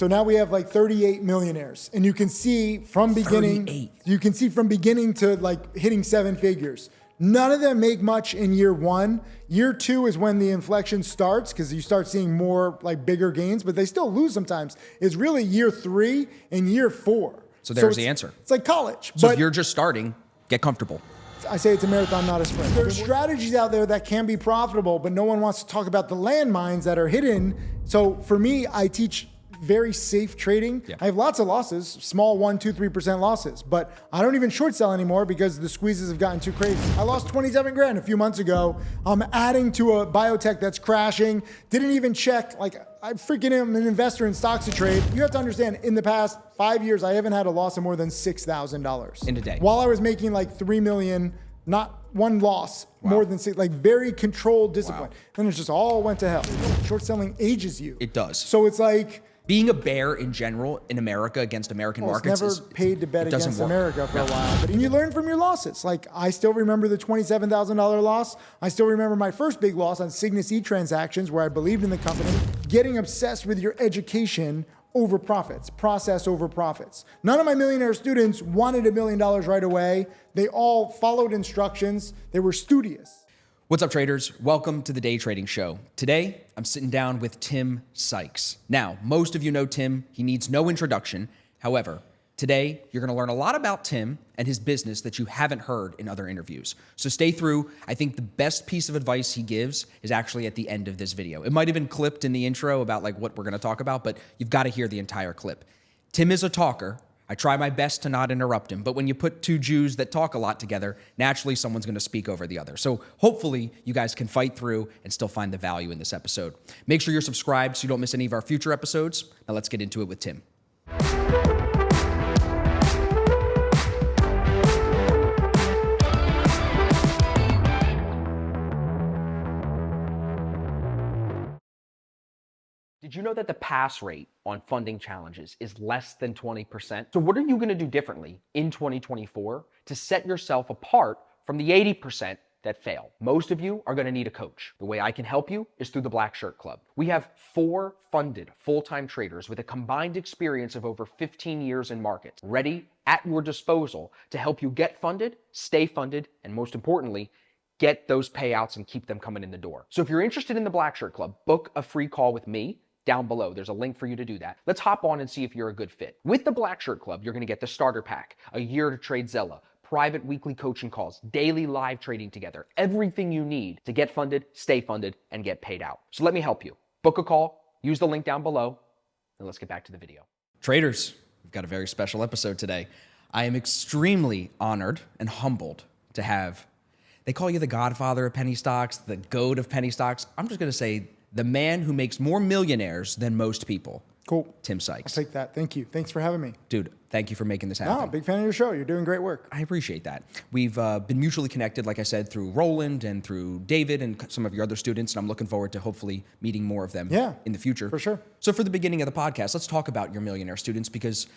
So now we have like 38 millionaires, and you can see from beginning, 38. you can see from beginning to like hitting 7 figures. None of them make much in year 1. Year 2 is when the inflection starts because you start seeing more like bigger gains, but they still lose sometimes. It's really year 3 and year 4. So there's the answer. It's like college. So if you're just starting, get comfortable. I say it's a marathon, not a sprint. There's strategies out there that can be profitable, but no one wants to talk about the landmines that are hidden. So for me, I teach very safe trading. Yeah. I have lots of losses, small 1%, 2%, 3% losses, but I don't even short sell anymore because the squeezes have gotten too crazy. I lost 27 grand a few months ago. I'm adding to a biotech that's crashing. Didn't even check. Like, I freaking am an investor in stocks to trade. You have to understand, in the past 5 years, I haven't had a loss of more than $6,000 in a day. While I was making like 3 million, not one loss, more than 6, like very controlled discipline. Then it just all went to hell. Short selling ages you. It does. So it's like, being a bear in general in America against American markets never paid to bet against work. America for a while. But you learn from your losses. Like, I still remember the $27,000 loss. I still remember my first big loss on Cygnus E transactions where I believed in the company. Getting obsessed with your education over profits, process over profits. None of my millionaire students wanted $1 million right away. They all followed instructions. They were studious. What's up, traders? Welcome to the Day Trading Show. Today, I'm sitting down with Tim Sykes. Now, most of you know Tim. He needs no introduction. However, today, you're going to learn a lot about Tim and his business that you haven't heard in other interviews. So stay through. I think the best piece of advice he gives is actually at the end of this video. It might have been clipped in the intro about like what we're going to talk about, but you've got to hear the entire clip. Tim is a talker. I try my best to not interrupt him, but when you put two Jews that talk a lot together, naturally someone's going to speak over the other. So hopefully you guys can fight through and still find the value in this episode. Make sure you're subscribed so you don't miss any of our future episodes. Now let's get into it with Tim. Did you know that the pass rate on funding challenges is less than 20%? So what are you going to do differently in 2024 to set yourself apart from the 80% that fail? Most of you are going to need a coach. The way I can help you is through the Black Shirt Club. We have 4 funded full-time traders with a combined experience of over 15 years in markets, ready at your disposal to help you get funded, stay funded, and most importantly, get those payouts and keep them coming in the door. So if you're interested in the Black Shirt Club, book a free call with me. Down below, there's a link for you to do that. Let's hop on and see if you're a good fit. With the Black Shirt Club, you're going to get the starter pack, a year to trade Zella, private weekly coaching calls, daily live trading together, everything you need to get funded, stay funded, and get paid out. So let me help you. Book a call, use the link down below, and let's get back to the video. Traders, we've got a very special episode today. I am extremely honored and humbled to have, they call you the godfather of penny stocks, the goat of penny stocks. I'm just going to say the man who makes more millionaires than most people. Cool. Tim Sykes. I'll take that. Thank you. Thanks for having me. Dude, thank you for making this happen. No, big fan of your show. You're doing great work. I appreciate that. We've been mutually connected, like I said, through Roland and through David and some of your other students, and I'm looking forward to hopefully meeting more of them in the future. For sure. So for the beginning of the podcast, let's talk about your millionaire students because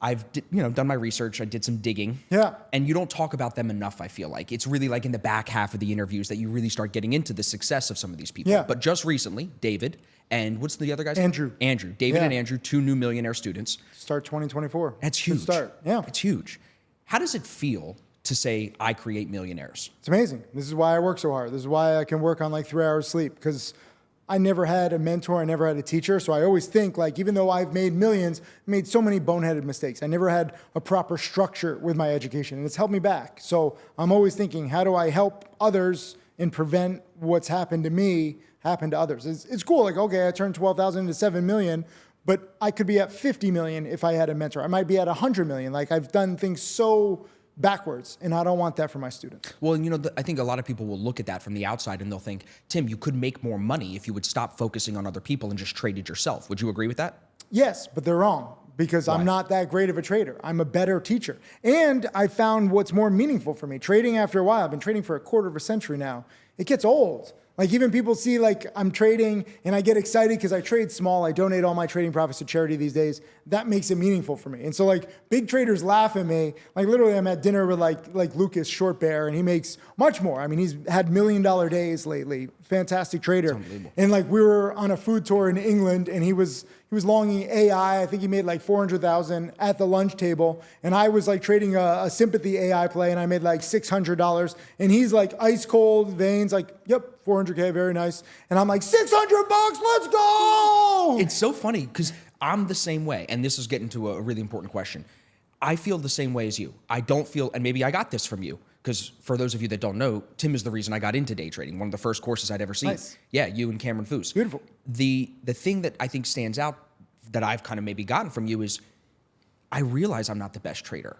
I've done my research. I did some digging. Yeah. And you don't talk about them enough, I feel like. It's really like in the back half of the interviews that you really start getting into the success of some of these people. Yeah. But just recently, David and what's the other guy's Andrew. name? Andrew. David and Andrew, 2 new millionaire students. Start 2024. That's huge. Good start. Yeah. It's huge. How does it feel to say, I create millionaires? It's amazing. This is why I work so hard. This is why I can work on like 3 hours sleep, because I never had a mentor. I never had a teacher. So I always think, like, even though I've made millions, I made so many boneheaded mistakes. I never had a proper structure with my education, and it's held me back. So I'm always thinking, how do I help others and prevent what's happened to me happen to others? It's cool. Like, okay, I turned 12,000 into 7 million, but I could be at 50 million if I had a mentor. I might be at 100 million. Like, I've done things so backwards, and I don't want that for my students. Well, I think a lot of people will look at that from the outside and they'll think, Tim, you could make more money if you would stop focusing on other people and just traded yourself. Would you agree with that? Yes, but they're wrong, because I'm not that great of a trader. I'm a better teacher. And I found what's more meaningful for me. Trading, after a while, I've been trading for a quarter of a century now. It gets old. Like, even people see, like, I'm trading and I get excited because I trade small. I donate all my trading profits to charity these days. That makes it meaningful for me. And so, like, big traders laugh at me. Like, literally, I'm at dinner with like Lucas Short Bear, and he makes much more. I mean, he's had $1 million days lately fantastic trader. unbelievable. And like we were on a food tour in England, and he was longing AI. I think he made like 400,000 at the lunch table, and I was like trading a sympathy AI play, and I made like $600. And he's like ice cold veins, like, yep, 400K, very nice. And I'm like, $600, let's go. It's so funny because I'm the same way, and this is getting to a really important question. I feel the same way as you. I don't feel, and maybe I got this from you, because for those of you that don't know, Tim is the reason I got into day trading. One of the first courses I'd ever seen. Nice. Yeah, you and Cameron Foose. Beautiful. The thing that I think stands out that I've kind of maybe gotten from you is I realize I'm not the best trader,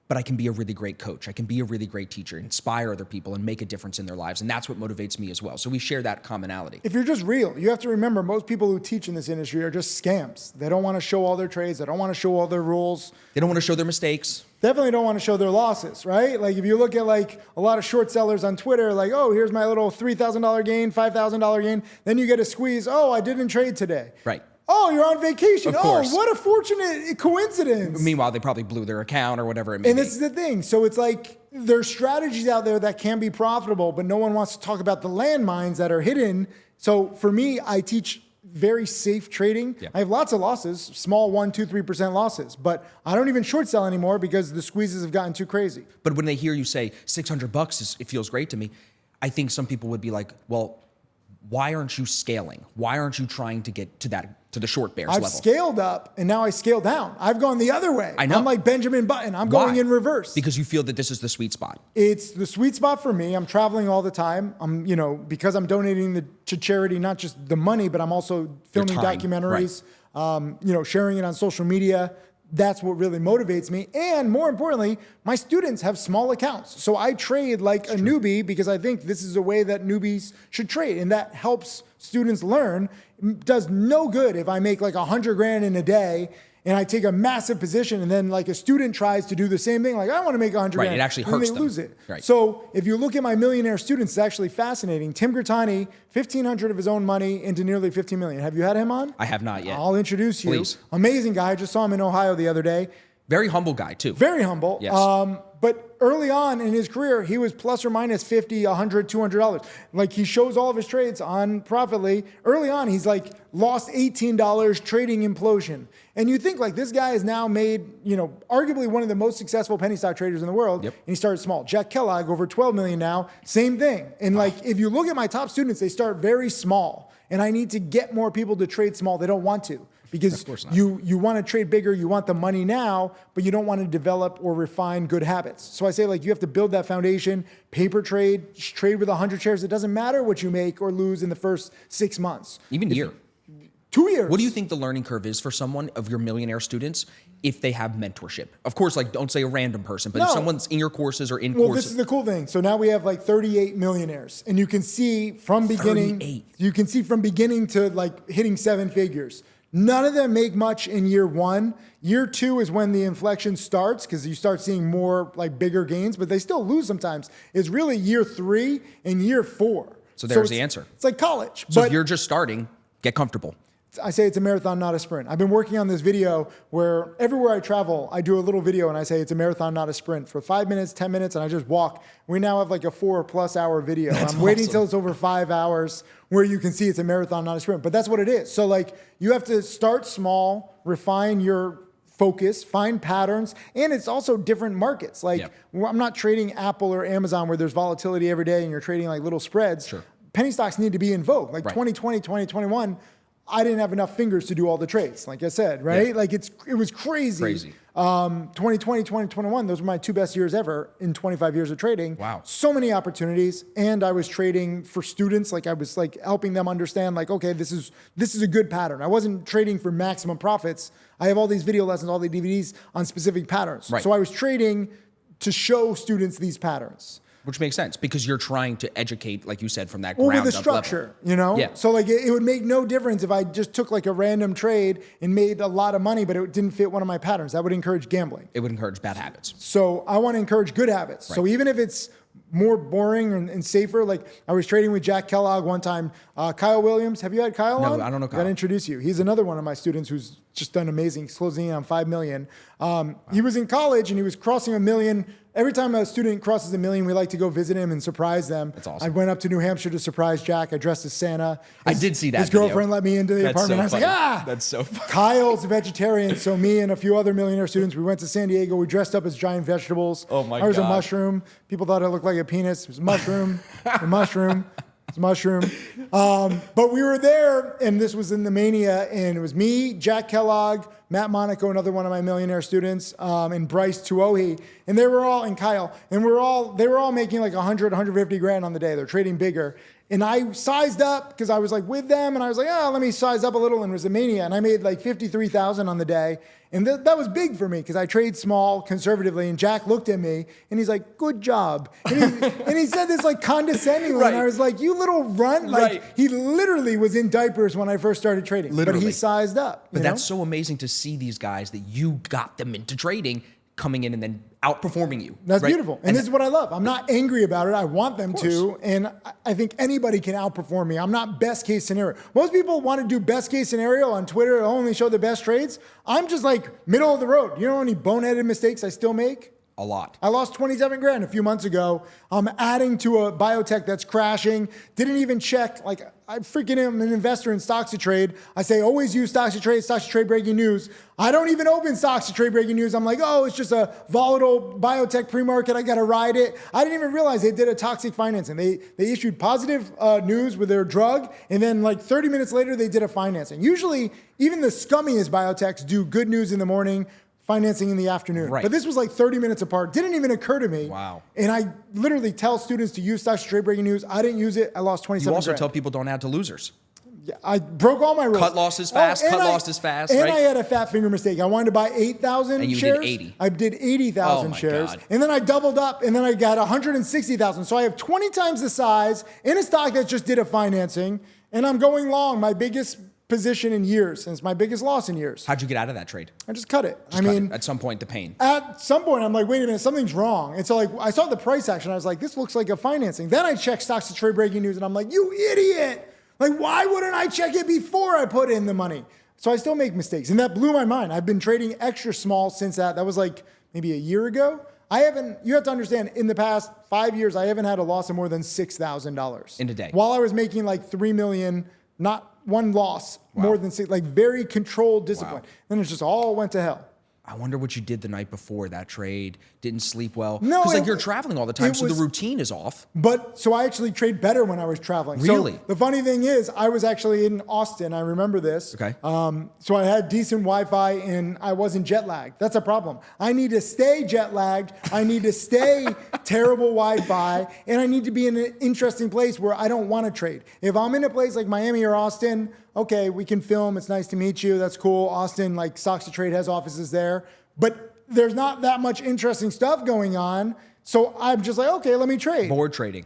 but I can be a really great coach. I can be a really great teacher, inspire other people, and make a difference in their lives. And that's what motivates me as well. So we share that commonality. If you're just real, you have to remember most people who teach in this industry are just scams. They don't want to show all their trades. They don't want to show all their rules. They don't want to show their mistakes. Definitely don't want to show their losses, right? Like if you look at like a lot of short sellers on Twitter, like, oh, here's my little $3,000 gain, $5,000 gain. Then you get a squeeze. Oh, I didn't trade today. Right. Oh, you're on vacation. Of course. Oh, what a fortunate coincidence. Meanwhile, they probably blew their account or whatever it may And be. this is the thing. So it's like there's strategies out there that can be profitable, but no one wants to talk about the landmines that are hidden. So for me, I teach very safe trading. Yeah. I have lots of losses, small 1%, 2%, 3% losses, but I don't even short sell anymore because the squeezes have gotten too crazy. But when they hear you say $600, it feels great to me. I think some people would be like, well, why aren't you scaling? Why aren't you trying to get to the short bears I've level? scaled up and now I scale down. I've gone the other way. I know. I'm like Benjamin Button. I'm Why? going in reverse. Because you feel that this is the sweet spot. It's the sweet spot for me. I'm traveling all the time. I'm, because I'm donating to charity, not just the money, but I'm also filming time, documentaries, sharing it on social media. That's what really motivates me. And more importantly, my students have small accounts. So I trade like a newbie because I think this is a way that newbies should trade. And that helps students learn. It does no good if I make like 100 grand in a day and I take a massive position and then like a student tries to do the same thing. Like I want to make 100 grand. It actually and then hurts they them. lose it. Right. So if you look at my millionaire students, it's actually fascinating. Tim Grattani, 1,500 of his own money into nearly 15 million. Have you had him on? I have not yet. I'll introduce you. Please. Amazing guy. I just saw him in Ohio the other day. Very humble guy too. Very humble. Yes. But early on in his career, he was plus or minus $50, $100, $200. Like he shows all of his trades on Profitly. Early on, he's like lost $18 trading implosion. And you think like this guy has now made, arguably one of the most successful penny stock traders in the world. Yep. And he started small. Jack Kellogg, over 12 million now, same thing. And like, if you look at my top students, they start very small. And I need to get more people to trade small. They don't want to. Because you want to trade bigger, you want the money now, but you don't want to develop or refine good habits. So I say like you have to build that foundation, paper trade with 100 shares. It doesn't matter what you make or lose in the first 6 months. Even year. 2 years. What do you think the learning curve is for someone of your millionaire students if they have mentorship? Of course, like don't say a random person, but if someone's in your courses or in Well, courses. this is the cool thing. So now we have like 38 millionaires, and you can see from beginning. 38. You can see from beginning to like hitting 7 figures. None of them make much in year 1. Year 2 is when the inflection starts because you start seeing more like bigger gains, but they still lose sometimes. It's really year 3 and year 4. So there's the answer. It's like college. So but if you're just starting, get comfortable. I say it's a marathon, not a sprint. I've been working on this video where everywhere I travel, I do a little video and I say it's a marathon, not a sprint for 5 minutes, 10 minutes, and I just walk. We now have like a 4+ hour video. I'm waiting till it's over 5 hours where you can see it's a marathon, not a sprint. But that's what it is. So like you have to start small, refine your focus, find patterns, and it's also different markets. Like I'm not trading Apple or Amazon where there's volatility every day and you're trading like little spreads. Sure. Penny stocks need to be in vogue. Like 2020, 2021, I didn't have enough fingers to do all the trades, like I said, right? Yeah. Like it was crazy. 2020, 2021, those were my 2 best years ever in 25 years of trading. Wow. So many opportunities. And I was trading for students. Like I was like helping them understand like, okay, this is a good pattern. I wasn't trading for maximum profits. I have all these video lessons, all the DVDs on specific patterns. Right. So I was trading to show students these patterns. Which makes sense because you're trying to educate, like you said, from that ground With up the structure, level. Yeah. So like it would make no difference if I just took like a random trade and made a lot of money, but it didn't fit one of my patterns. That would encourage gambling. It would encourage bad habits. So I want to encourage good habits. Right. So even if it's more boring and safer, like I was trading with Jack Kellogg one time. Kyle Williams, have you had Kyle on? No, I don't know Kyle. Got to introduce you. He's another one of my students who's just done amazing. He's closing in on 5 million. He was in college and he was crossing $1 million every time a student crosses $1 million, we like to go visit him and surprise them. That's awesome. I went up to New Hampshire to surprise Jack. I dressed as Santa. I did see that His video. girlfriend let me into the apartment. I was like, That's so funny. Kyle's a vegetarian, so me and a few other millionaire students, we went to San Diego. We dressed up as giant vegetables. Oh my I was a God. mushroom. People thought I looked like a penis. It was a mushroom. A mushroom. It's a mushroom. But we were there, and this was in the Mania, and it was me, Jack Kellogg, Matt Monaco, another one of my millionaire students, and Bryce Tuohy, and they were all, and Kyle, and they were all making like 100, 150 grand on the day. They're trading bigger. And I sized up because I was like with them, and I was like, let me size up a little, and it was a Mania, and I made like 53,000 on the day. And that was big for me because I trade small conservatively. And Jack looked at me and he's like, good job. And he said this like condescendingly. Right. And I was like, you little runt. Like he literally was in diapers when I first started trading. Literally. But he sized up. But that's so amazing to see these guys that you got them into trading coming in and then outperforming you. That's right? beautiful. And this is what I love. I'm not angry about it. I want them to. And I think anybody can outperform me. I'm not best case scenario. Most people want to do best case scenario on Twitter, only show the best trades. I'm just like middle of the road. You know how many boneheaded mistakes I still make? A lot. I lost 27 grand a few months ago. I'm adding to a biotech that's crashing. Didn't even check. Like, I freaking am an investor in stocks to trade. I say always use stocks to trade breaking news. I don't even open stocks to trade breaking news. I'm like, oh, it's just a volatile biotech pre-market. I got to ride it. I didn't even realize they did a toxic financing. They issued positive news with their drug, and then like 30 minutes later, they did a financing. Usually, even the scummiest biotechs do good news in the morning, financing in the afternoon. Right. But this was like 30 minutes apart. Didn't even occur to me. Wow. And I literally tell students to use stocks to trade breaking news. I didn't use it. I lost 27 You also grand. tell people don't add to losers. Yeah, I broke all my rules. Cut losses fast, and cut losses fast, And right? I had a fat finger mistake. I wanted to buy 8,000 And you shares. did 80. I did 80,000 Oh my shares. God. And then I doubled up, and then I got 160,000. So I have 20 times the size in a stock that just did a financing, and I'm going long, my biggest position in years, and it's my biggest loss in years. How'd you get out of that trade? I just cut it. Just cut it. At some point, the pain. At some point, I'm like, wait a minute, something's wrong. And so like, I saw the price action. I was like, this looks like a financing. Then I checked stocks to trade breaking news, and I'm like, you idiot. Like, why wouldn't I check it before I put in the money? So I still make mistakes. And that blew my mind. I've been trading extra small since that. That was like maybe a year ago. You have to understand, in the past 5 years, I haven't had a loss of more than $6,000. In a day. While I was making like 3 million, not one loss, more than six, like very controlled discipline. Wow. Then it just all went to hell. I wonder what you did the night before that trade. Didn't sleep well. No, Because like you're traveling all the time, so the routine is off. But so I actually trade better when I was traveling. Really? So the funny thing is, I was actually in Austin. I remember this. Okay. So I had decent Wi-Fi and I wasn't jet lagged. That's a problem. I need to stay jet lagged. I need to stay terrible Wi-Fi, and I need to be in an interesting place where I don't want to trade. If I'm in a place like Miami or Austin, okay, we can film. It's nice to meet you. That's cool. Austin, like Stocks to Trade has offices there, but there's not that much interesting stuff going on. So I'm just like, okay, let me trade. Board trading.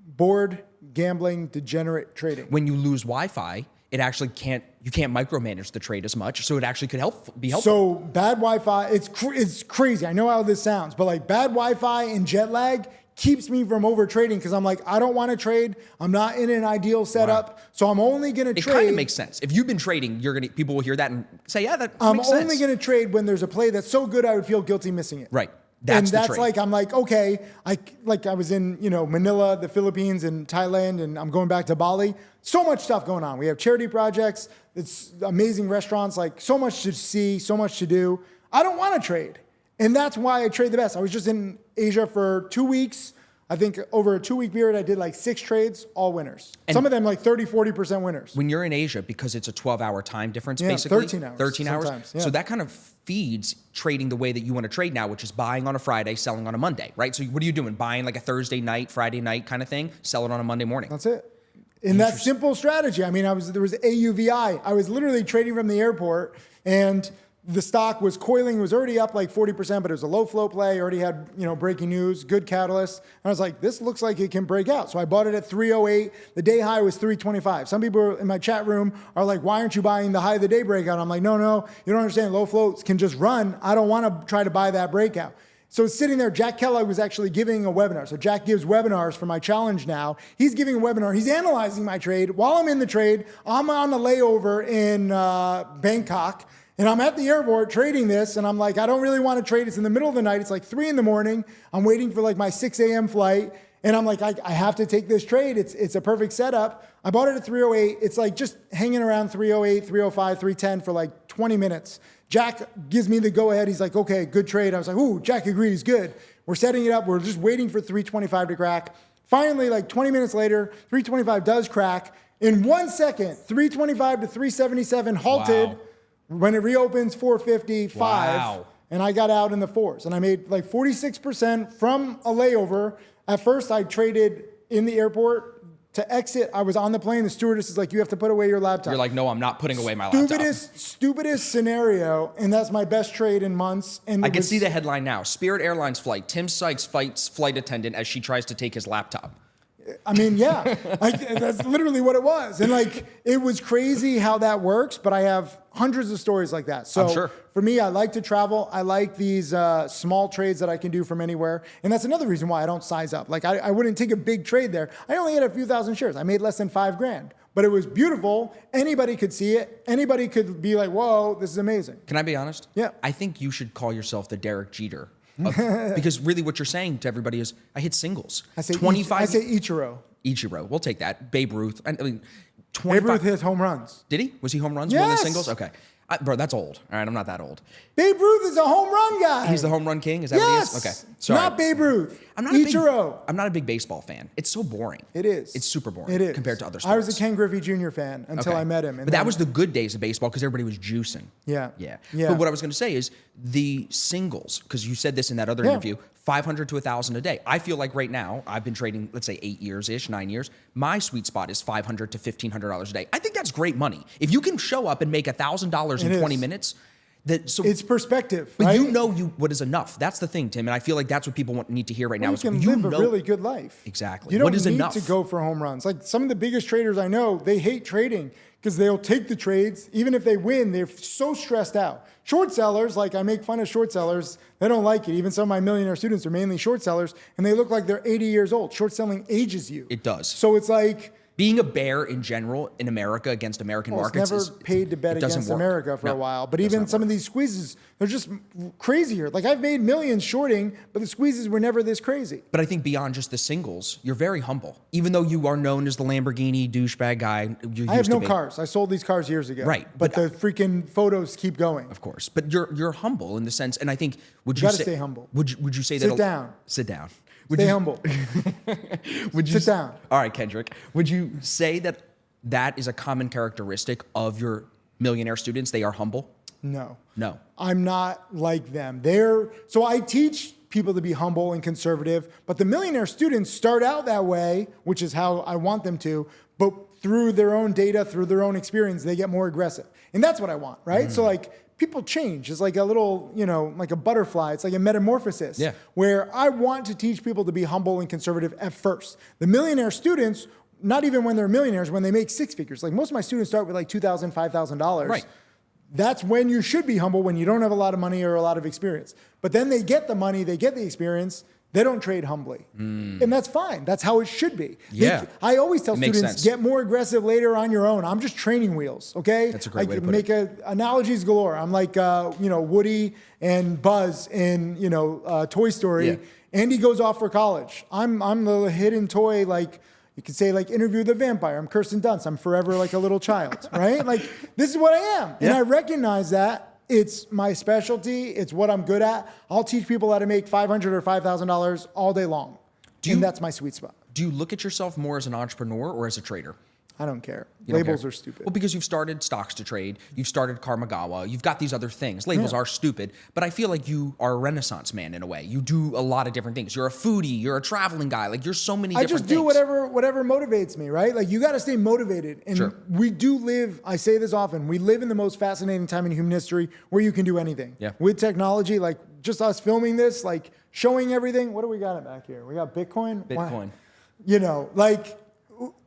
Bored, gambling, degenerate trading. When you lose Wi-Fi, it actually you can't micromanage the trade as much, so it actually could be helpful. So bad Wi-Fi, it's crazy. I know how this sounds, but like bad Wi-Fi and jet lag keeps me from over trading because I'm like, I don't want to trade. I'm not in an ideal setup, so I'm only going to trade. It kind of makes sense. If you've been trading, people will hear that and say, yeah, that I'm makes sense. only going to trade when there's a play that's so good I would feel guilty missing it. Right. That's the trade. Like, I'm like, okay, I was in, Manila, the Philippines, and Thailand, and I'm going back to Bali. So much stuff going on. We have charity projects. It's amazing restaurants, like so much to see, so much to do. I don't want to trade. And that's why I trade the best. I was just in Asia for 2 weeks. I think over a 2-week period, I did like 6 trades, all winners. And some of them like 30, 40% winners. When you're in Asia, because it's a 12-hour time difference, Yeah, basically. 13 hours 13 hours. sometimes, yeah. So that kind of feeds trading the way that you want to trade now, which is buying on a Friday, selling on a Monday, right? So what are you doing? Buying like a Thursday night, Friday night kind of thing, sell it on a Monday morning. That's it. And that simple strategy. I mean, there was AUVI. I was literally trading from the airport, and the stock was coiling. It was already up like 40%, but it was a low flow play. Already had, breaking news, good catalyst. And I was like, this looks like it can break out. So I bought it at 308. The day high was 325. Some people in my chat room are like, why aren't you buying the high of the day breakout? I'm like, no, you don't understand. Low floats can just run. I don't want to try to buy that breakout. So sitting there, Jack Kellogg was actually giving a webinar. So Jack gives webinars for my challenge now. He's giving a webinar. He's analyzing my trade. While I'm in the trade, I'm on a layover in Bangkok. And I'm at the airport trading this, and I'm like, I don't really want to trade. It's in the middle of the night. It's like 3 a.m. I'm waiting for like my 6 a.m. flight. And I'm like, I have to take this trade. It's a perfect setup. I bought it at 308. It's like just hanging around 308, 305, 310 for like 20 minutes. Jack gives me the go ahead. He's like, okay, good trade. I was like, ooh, Jack agrees, good. We're setting it up. We're just waiting for 325 to crack. Finally, like 20 minutes later, 325 does crack. In 1 second, 325 to 377 halted. Wow. When it reopens, 455. Wow. And I got out in the 4s. And I made like 46% from a layover. At first, I traded in the airport. To exit, I was on the plane. The stewardess is like, you have to put away your laptop. You're like, no, I'm not putting away my laptop. Stupidest scenario, and that's my best trade in months. And I can see the headline now. Spirit Airlines flight. Tim Sykes fights flight attendant as she tries to take his laptop. I mean, yeah, that's literally what it was. And like, it was crazy how that works, but I have hundreds of stories like that. So I'm sure. For me, I like to travel. I like these small trades that I can do from anywhere. And that's another reason why I don't size up. Like I wouldn't take a big trade there. I only had a few thousand shares. I made less than $5,000, but it was beautiful. Anybody could see it. Anybody could be like, whoa, this is amazing. Can I be honest? Yeah. I think you should call yourself the Derek Jeter. Because really what you're saying to everybody is, I hit singles. I say 25. I say Ichiro. Ichiro. We'll take that. Babe Ruth. I mean, 25. Babe Ruth hit home runs. Did he? Was he home runs Yes. more than singles? Okay. Bro, that's old. All right, I'm not that old. Babe Ruth is a home run guy. He's the home run king? Is that Yes. what he is? Okay. Sorry. Not Babe Ruth. I'm not a big baseball fan. It's so boring. It is. It's super boring. It is. Compared to other sports. I was a Ken Griffey Jr. fan until Okay. I met him. But that was the good days of baseball because everybody was juicing. Yeah. Yeah. Yeah. But what I was going to say is the singles, because you said this in that other interview, 500 to 1,000 a day. I feel like right now, I've been trading, let's say 8 years-ish, 9 years. My sweet spot is $500 to $1,500 a day. I think that's great money. If you can show up and make $1,000 in 20 minutes, it's perspective, but right? you know what is enough. That's the thing, Tim, and I feel like that's what people need to hear right now. You Is can you live know a really good life. Exactly. You don't What is need enough? to go for home runs. Like some of the biggest traders I know, they hate trading because they'll take the trades. Even if they win, they're so stressed out. Short sellers, like I make fun of short sellers, they don't like it. Even some of my millionaire students are mainly short sellers, and they look like they're 80 years old. Short selling ages you. It does. So it's like... Being a bear in general in America against American markets it's never paid to bet against America for a while. But even some of these squeezes, they're just crazier. Like I've made millions shorting, but the squeezes were never this crazy. But I think beyond just the singles, you're very humble. Even though you are known as the Lamborghini douchebag guy, I have no cars. I sold these cars years ago. Right. But the freaking photos keep going. Of course. But you're humble in the sense, and I think would You you gotta say stay humble. Would you say that? Sit down. Sit down. Stay humble. Would you Sit down. All right, Kendrick. Would you say that is a common characteristic of your millionaire students? They are humble? No. No. I'm not like them. So I teach people to be humble and conservative, but the millionaire students start out that way, which is how I want them to, but through their own data, through their own experience, they get more aggressive. And that's what I want, right? So like people change. It's like a little, like a butterfly. It's like a metamorphosis. Yeah. Where I want to teach people to be humble and conservative at first. The millionaire students, not even when they're millionaires, when they make six figures. Like most of my students start with like $2,000, $5,000. Right. That's when you should be humble, when you don't have a lot of money or a lot of experience. But then they get the money, they get the experience, they don't trade humbly. And that's fine. That's how it should be. Yeah. I always tell Makes students, sense. get more aggressive later on your own. I'm just training wheels, okay? That's a great way to put make analogies galore. I'm like, Woody and Buzz in, Toy Story. Yeah. Andy goes off for college. I'm the hidden toy, like, you could say like Interview the Vampire. I'm Kirsten Dunst. I'm forever like a little child, right? Like this is what I am. And I recognize that it's my specialty. It's what I'm good at. I'll teach people how to make $500 or $5,000 all day long. And that's my sweet spot. Do you look at yourself more as an entrepreneur or as a trader? I don't care. You don't Labels care? are stupid. Well, because you've started stocks to trade, you've started Karmagawa, you've got these other things. Labels are stupid, but I feel like you are a renaissance man in a way. You do a lot of different things. You're a foodie, you're a traveling guy, like you're so many different things. I just do whatever motivates me, right? Like you got to stay motivated. And we do live, I say this often, we live in the most fascinating time in human history where you can do anything. Yeah. With technology, like just us filming this, like showing everything. What do we got back here? We got Bitcoin. Bitcoin.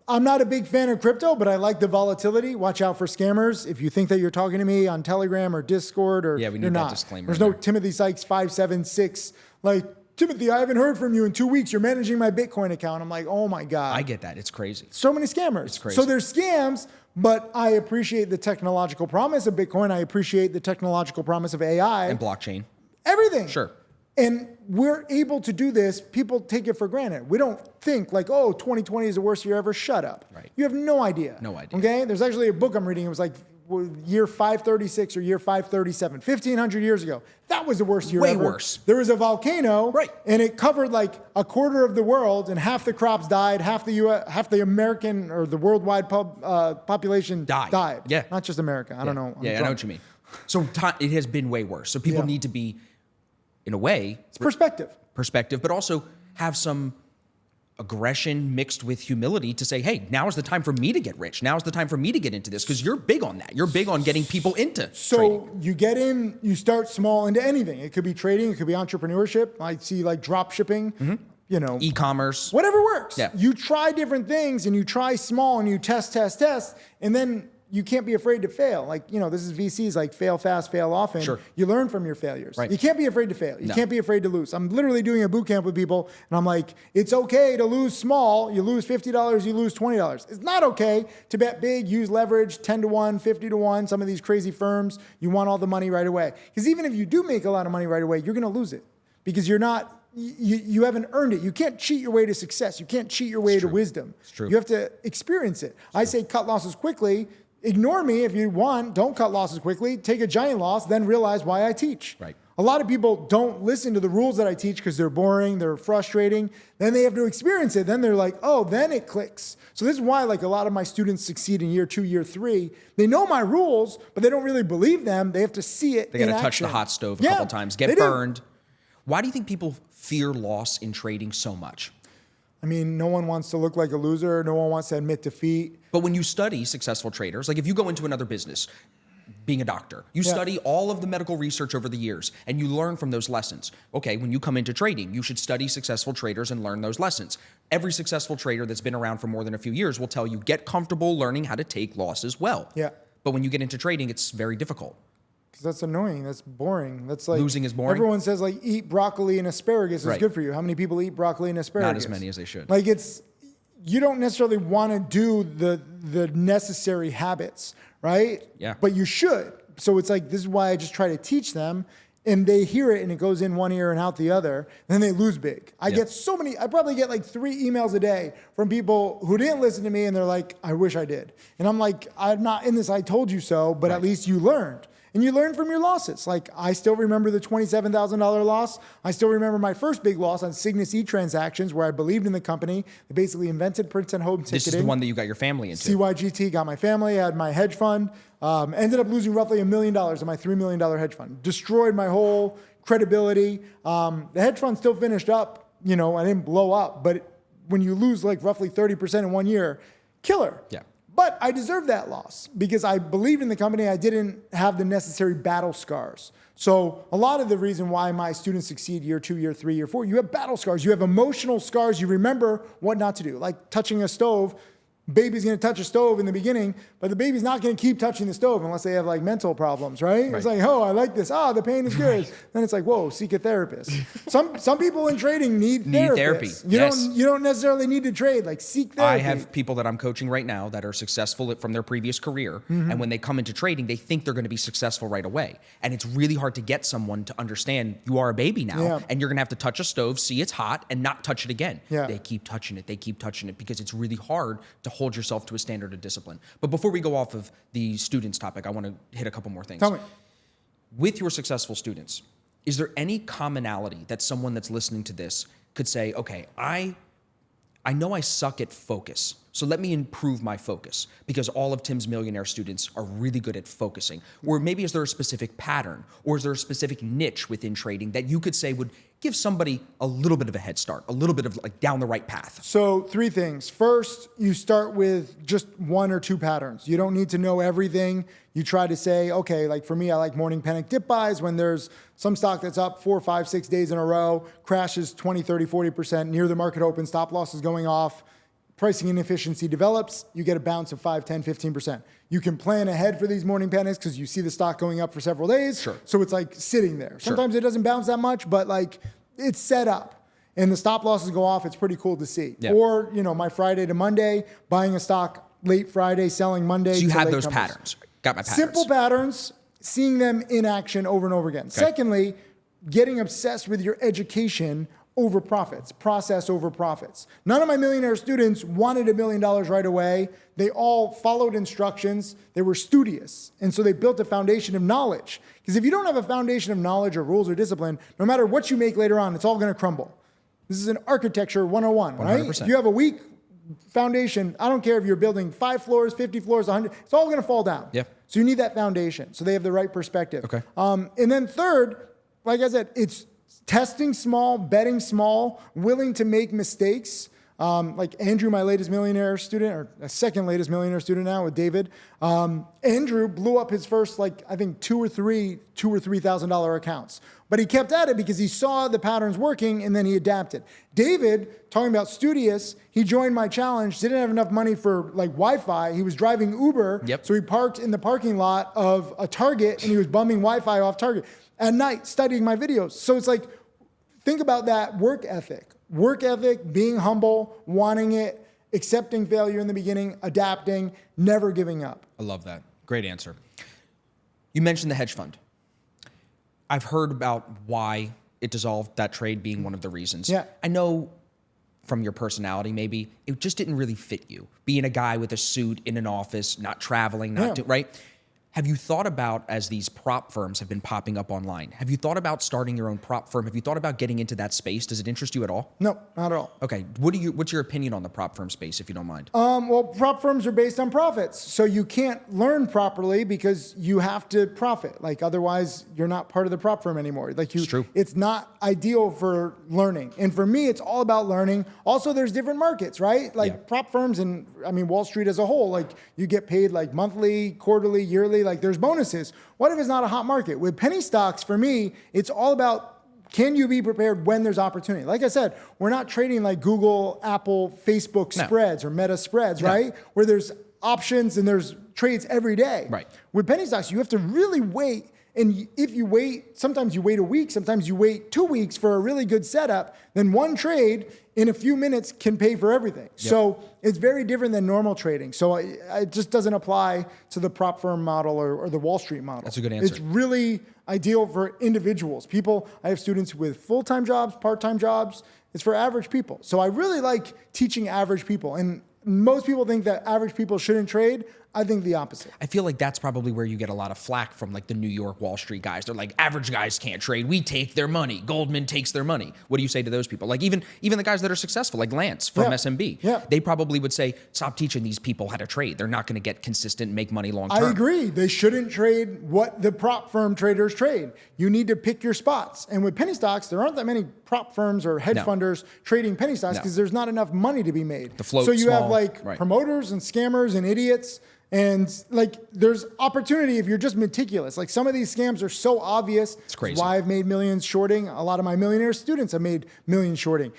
I'm not a big fan of crypto, but I like the volatility. Watch out for scammers. If you think that you're talking to me on Telegram or Discord or we need you're that not. disclaimer There's in no there. Timothy Sykes 576. Like, Timothy, I haven't heard from you in 2 weeks. You're managing my Bitcoin account. I'm like, oh my God. I get that. It's crazy. So many scammers. It's crazy. So there's scams, But I appreciate the technological promise of Bitcoin. I appreciate the technological promise of AI. And blockchain. Everything. Sure. And we're able to do this. People take it for granted. We don't think like, oh, 2020 is the worst year ever. Shut up. Right. You have no idea. No idea. Okay? There's actually a book I'm reading. It was like year 536 or year 537, 1500 years ago. That was the worst year Way ever. worse. There was a volcano. Right. And it covered like a quarter of the world, and half the crops died, half the American or the worldwide population died. Yeah. Not just America. I don't know. I know what you mean. So it has been way worse. So people need to be, in a way, It's perspective, but also have some aggression mixed with humility to say, hey, now is the time for me to get rich. Now is the time for me to get into this, because you're big on that. You're big on getting people into trading. You get in, you start small into anything. It could be trading, it could be entrepreneurship. I see like drop shipping, you know, E-commerce. whatever works. Yeah. You try different things and you try small and you test, and then you can't be afraid to fail. Like, you know, this is VCs, like fail fast, fail often. Sure. You learn from your failures. Right. You can't be afraid to fail. You No. can't be afraid to lose. I'm literally doing a boot camp with people and I'm like, it's okay to lose small. You lose $50, you lose $20. It's not okay to bet big, use leverage, 10 to 1, 50 to 1, some of these crazy firms. You want all the money right away. Because even if you do make a lot of money right away, you're going to lose it because you're not, you haven't earned it. You can't cheat your way to success. You can't cheat your way to wisdom. It's true. You have to experience it. I say cut losses quickly. Ignore me if you want. Don't cut losses quickly. Take a giant loss, then realize why I teach. Right. A lot of people don't listen to the rules that I teach because they're boring, they're frustrating. Then they have to experience it. Then they're like, oh, then it clicks. So this is why like a lot of my students succeed in year 2, year 3. They know my rules, but they don't really believe them. They have to see it. They got to in touch the action. hot stove a couple times, get they do. burned. Why do you think people fear loss in trading so much? I mean, no one wants to look like a loser. No one wants to admit defeat. But when you study successful traders, like if you go into another business, being a doctor, you study all of the medical research over the years and you learn from those lessons. Okay, when you come into trading, you should study successful traders and learn those lessons. Every successful trader that's been around for more than a few years will tell you, get comfortable learning how to take losses well. Yeah. But when you get into trading, it's very difficult. Because that's annoying. That's boring. That's like Losing is boring? Everyone says like eat broccoli and asparagus is Right. good for you. How many people eat broccoli and asparagus? Not as many as they should. Like you don't necessarily want to do the necessary habits, right? Yeah. But you should. So it's like, this is why I just try to teach them, and they hear it and it goes in one ear and out the other. Then they lose big. I get so many, I probably get like 3 emails a day from people who didn't listen to me and they're like, I wish I did. And I'm like, I'm not in this, I told you so, but at least you learned. And you learn from your losses. Like, I still remember the $27,000 loss. I still remember my first big loss on Cygnus E transactions where I believed in the company. They basically invented print and home ticketing. This is the one that you got your family into. CYGT, got my family, had my hedge fund. Ended up losing roughly $1 million in my $3 million hedge fund. Destroyed my whole credibility. The hedge fund still finished up. You know, I didn't blow up. But when you lose like roughly 30% in 1 year, killer. Yeah. But I deserved that loss because I believed in the company. I didn't have the necessary battle scars. So a lot of the reason why my students succeed year 2, year 3, year 4, you have battle scars. You have emotional scars. You remember what not to do. Like touching a stove. Baby's going to touch a stove in the beginning, but the baby's not going to keep touching the stove unless they have like mental problems, right? It's like, oh, I like this. Ah, the pain is good. Then it's like, whoa, seek a therapist. Some people in trading need therapy. therapists. You don't necessarily need to trade. Like, seek therapy. I have people that I'm coaching right now that are successful from their previous career. And when they come into trading, they think they're going to be successful right away. And it's really hard to get someone to understand you are a baby now and you're going to have to touch a stove, see it's hot, and not touch it again. Yeah. They keep touching it. They keep touching it because it's really hard to hold yourself to a standard of discipline. But before we go off of the students topic, I want to hit a couple more things. Tell me. With your successful students, is there any commonality that someone that's listening to this could say, okay, I know I suck at focus, so let me improve my focus, because all of Tim's millionaire students are really good at focusing? Or maybe is there a specific pattern, or is there a specific niche within trading that you could say would give somebody a little bit of a head start, a little bit of like down the right path? So 3 things. First, you start with just 1 or 2 patterns. You don't need to know everything. You try to say, okay, like for me, I like morning panic dip buys when there's some stock that's up 4, 5, 6 days in a row, crashes 20, 30, 40%, near the market open, stop loss is going off, pricing inefficiency develops, you get a bounce of 5, 10, 15%. You can plan ahead for these morning panics because you see the stock going up for several days. Sure. So it's like sitting there. Sometimes it doesn't bounce that much, but like it's set up. And the stop losses go off. It's pretty cool to see. Yeah. Or, you know, my Friday to Monday, buying a stock late Friday, selling Monday. So you to have late those comers. patterns. Got my patterns. Simple patterns, seeing them in action over and over again. Secondly, getting obsessed with your education over profits, process over profits. None of my millionaire students wanted $1 million right away. They all followed instructions. They were studious. And so they built a foundation of knowledge. Because if you don't have a foundation of knowledge or rules or discipline, no matter what you make later on, it's all going to crumble. This is an architecture 101, right? 100%. If you have a weak foundation, I don't care if you're building 5 floors, 50 floors, 100, it's all going to fall down. Yeah. So you need that foundation. So they have the right perspective. Okay. And then third, like I said, it's testing small, betting small, willing to make mistakes. Like Andrew, my latest millionaire student, or a second latest millionaire student now with David. Andrew blew up his first, like, I think $2,000 or $3,000 accounts. But he kept at it because he saw the patterns working and then he adapted. David, talking about studious, he joined my challenge, didn't have enough money for like Wi-Fi. He was driving Uber. Yep. So he parked in the parking lot of a Target and he was bumming Wi-Fi off Target at night, studying my videos. So it's like, think about that work ethic. Work ethic, being humble, wanting it, accepting failure in the beginning, adapting, never giving up. I love that. Great answer. You mentioned the hedge fund. I've heard about why it dissolved, that trade being one of the reasons. Yeah. I know from your personality, maybe, it just didn't really fit you. Being a guy with a suit in an office, not traveling, right? Have you thought about, as these prop firms have been popping up online, have you thought about starting your own prop firm? Have you thought about getting into that space? Does it interest you at all? No, not at all. Okay. What's your opinion on the prop firm space, if you don't mind? Well, prop firms are based on profits. So you can't learn properly because you have to profit. Like otherwise you're not part of the prop firm anymore. Like It's true. It's not ideal for learning. And for me, it's all about learning. Also, there's different markets, right? Like prop firms and I mean, Wall Street as a whole, like you get paid like monthly, quarterly, yearly, like there's bonuses. What if it's not a hot market? With penny stocks, for me, it's all about, can you be prepared when there's opportunity? Like I said, we're not trading like Google, Apple, Facebook spreads or Meta spreads, right? Where there's options and there's trades every day. Right. With penny stocks, you have to really wait. And if you wait, sometimes you wait a week, sometimes you wait 2 weeks for a really good setup, then one trade in a few minutes can pay for everything. Yep. So it's very different than normal trading. So it just doesn't apply to the prop firm model or the Wall Street model. That's a good answer. It's really ideal for individuals. People, I have students with full-time jobs, part-time jobs. It's for average people. So I really like teaching average people. And most people think that average people shouldn't trade. I think the opposite. I feel like that's probably where you get a lot of flack from like the New York Wall Street guys. They're like, average guys can't trade. We take their money. Goldman takes their money. What do you say to those people? Like even the guys that are successful, like Lance from SMB, they probably would say, stop teaching these people how to trade. They're not going to get consistent and make money long term. I agree. They shouldn't trade what the prop firm traders trade. You need to pick your spots. And with penny stocks, there aren't that many prop firms or hedge funders trading penny stocks because there's not enough money to be made. The float's so you small. have like promoters and scammers and idiots. And like, there's opportunity if you're just meticulous. Like some of these scams are so obvious. It's crazy. That's why I've made millions shorting. A lot of my millionaire students have made millions shorting.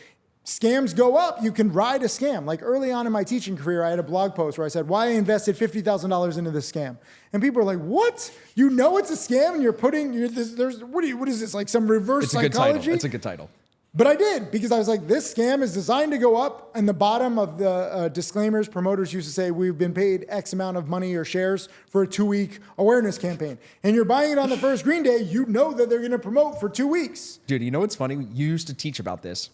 Scams go up, you can ride a scam. Like early on in my teaching career, I had a blog post where I said, why I invested $50,000 into this scam. And people are like, what? You know it's a scam and you're putting, what is this, like some reverse psychology? It's a good title. But I did, because I was like, this scam is designed to go up. And the bottom of the disclaimers, promoters used to say, we've been paid X amount of money or shares for a 2-week awareness campaign. And you're buying it on the first green day, you know that they're going to promote for 2 weeks. Dude, you know what's funny? You used to teach about this.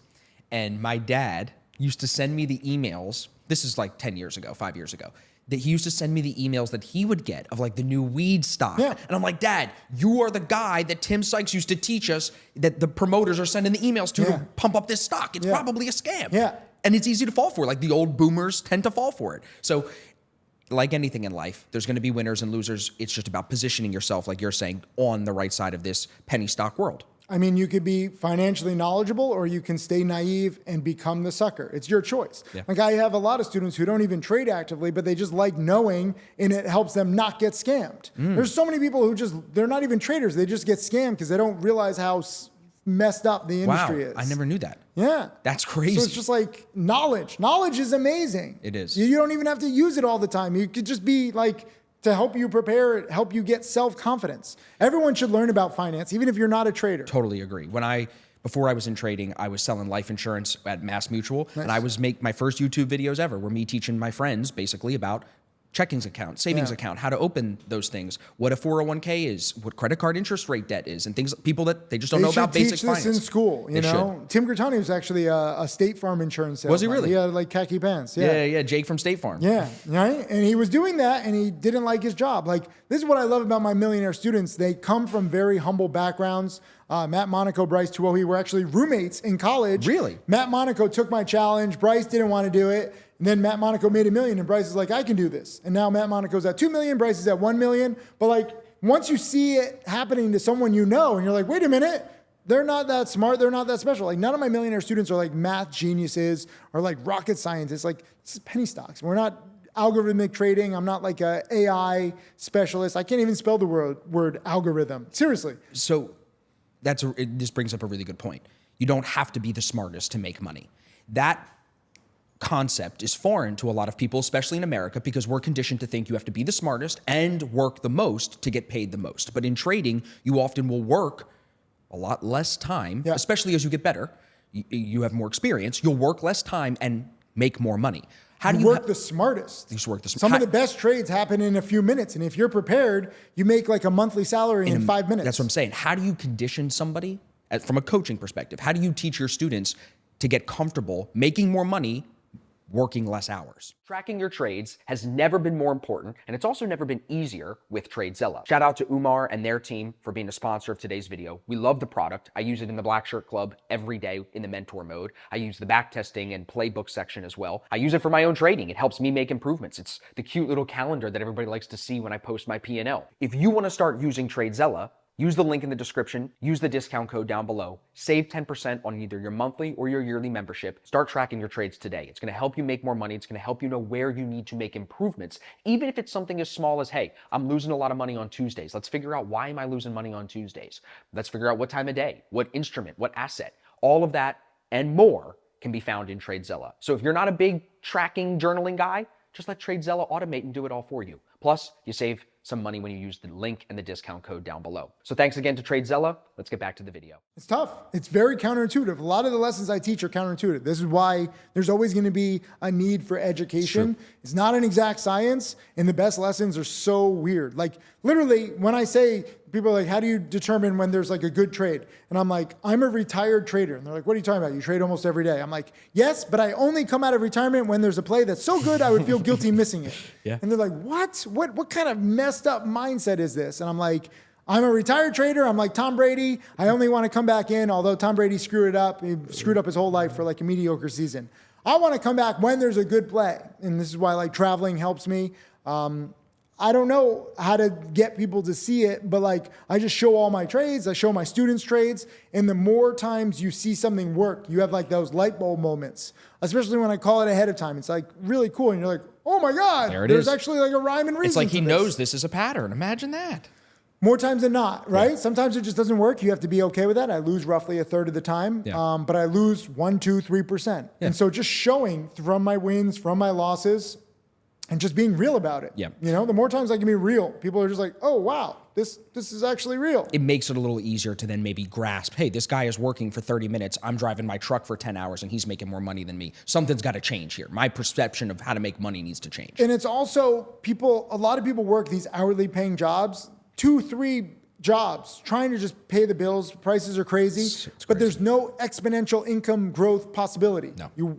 And my dad used to send me the emails. This is like 10 years ago, 5 years ago. That he used to send me the emails that he would get of like the new weed stock. Yeah. And I'm like, Dad, you are the guy that Tim Sykes used to teach us that the promoters are sending the emails to pump up this stock. It's probably a scam. Yeah. And it's easy to fall for. Like the old boomers tend to fall for it. So like anything in life, there's going to be winners and losers. It's just about positioning yourself, like you're saying, on the right side of this penny stock world. I mean, you could be financially knowledgeable or you can stay naive and become the sucker. It's your choice. Yeah. Like I have a lot of students who don't even trade actively, but they just like knowing and it helps them not get scammed. There's so many people who they're not even traders. They just get scammed because they don't realize how messed up the industry is. I never knew that. Yeah. That's crazy. So it's just like knowledge. Knowledge is amazing. It is. You don't even have to use it all the time. You could just be like, to help you prepare, help you get self-confidence. Everyone should learn about finance, even if you're not a trader. Totally agree. Before I was in trading, I was selling life insurance at Mass Mutual, and I was my first YouTube videos ever were me teaching my friends basically about checkings account, savings account, how to open those things, what a 401k is, what credit card interest rate debt is, and things, people that they just don't know about basic finance. They should teach this in school, you know? Tim Grattani was actually a State Farm insurance salesman. Was he really? He had like khaki pants. Yeah, Jake from State Farm. Yeah, right? And he was doing that and he didn't like his job. Like, this is what I love about my millionaire students. They come from very humble backgrounds. Matt Monaco, Bryce Tuohy were actually roommates in college. Really? Matt Monaco took my challenge. Bryce didn't want to do it. And then Matt Monaco made $1 million and Bryce is like, I can do this. And now Matt Monaco's at 2 million, Bryce is at 1 million. But like, once you see it happening to someone you know, and you're like, wait a minute, they're not that smart, they're not that special. Like, none of my millionaire students are like math geniuses or like rocket scientists. Like, this is penny stocks. We're not algorithmic trading. I'm not like a AI specialist. I can't even spell the word algorithm. Seriously. So this brings up a really good point. You don't have to be the smartest to make money. That concept is foreign to a lot of people, especially in America, because we're conditioned to think you have to be the smartest and work the most to get paid the most. But in trading, you often will work a lot less time, especially as you get better. You have more experience. You'll work less time and make more money. How do you work the smartest? You work the smartest. Some of the best trades happen in a few minutes. And if you're prepared, you make like a monthly salary in 5 minutes. That's what I'm saying. How do you condition somebody from a coaching perspective? How do you teach your students to get comfortable making more money working less hours? Tracking your trades has never been more important, and it's also never been easier with TradeZella. Shout out to Umar and their team for being a sponsor of today's video. We love the product. I use it in the Black Shirt Club every day in the mentor mode. I use the back testing and playbook section as well. I use it for my own trading. It helps me make improvements. It's the cute little calendar that everybody likes to see when I post my P&L. If you want to start using TradeZella, use the link in the description, use the discount code down below, save 10% on either your monthly or your yearly membership. Start tracking your trades today. It's going to help you make more money. It's going to help you know where you need to make improvements, even if it's something as small as, hey, I'm losing a lot of money on Tuesdays. Let's figure out, why am I losing money on Tuesdays? Let's figure out what time of day, what instrument, what asset. All of that and more can be found in TradeZella. So if you're not a big tracking, journaling guy, just let TradeZella automate and do it all for you. Plus, you save some money when you use the link and the discount code down below. So thanks again to TradeZella. Let's get back to the video. It's tough. It's very counterintuitive. A lot of the lessons I teach are counterintuitive. This is why there's always going to be a need for education. It's not an exact science, and the best lessons are so weird. Like, literally, when I say, people are like, how do you determine when there's like a good trade? And I'm like, I'm a retired trader. And they're like, what are you talking about? You trade almost every day. I'm like, yes, but I only come out of retirement when there's a play that's so good I would feel guilty missing it. And they're like, what? What kind of messed up mindset is this? And I'm like, I'm a retired trader. I'm like Tom Brady. I only want to come back in, although Tom Brady screwed it up. He screwed up his whole life for like a mediocre season. I want to come back when there's a good play. And this is why like traveling helps me. I don't know how to get people to see it, but like, I just show all my trades. I show my students trades. And the more times you see something work, you have like those light bulb moments, especially when I call it ahead of time. It's like really cool. And you're like, oh my God, there's actually like a rhyme and reason. It's like he knows this is a pattern. Imagine that. More times than not, right? Sometimes it just doesn't work. You have to be okay with that. I lose roughly a third of the time, but I lose 1%, 2%, 3%. And so just showing from my wins, from my losses, and just being real about it. You know, the more times I can be real, people are just like, oh, wow, this is actually real. It makes it a little easier to then maybe grasp, hey, this guy is working for 30 minutes. I'm driving my truck for 10 hours and he's making more money than me. Something's got to change here. My perception of how to make money needs to change. And it's also a lot of people work these hourly paying jobs, 2, 3 jobs, trying to just pay the bills. Prices are crazy, but there's no exponential income growth possibility.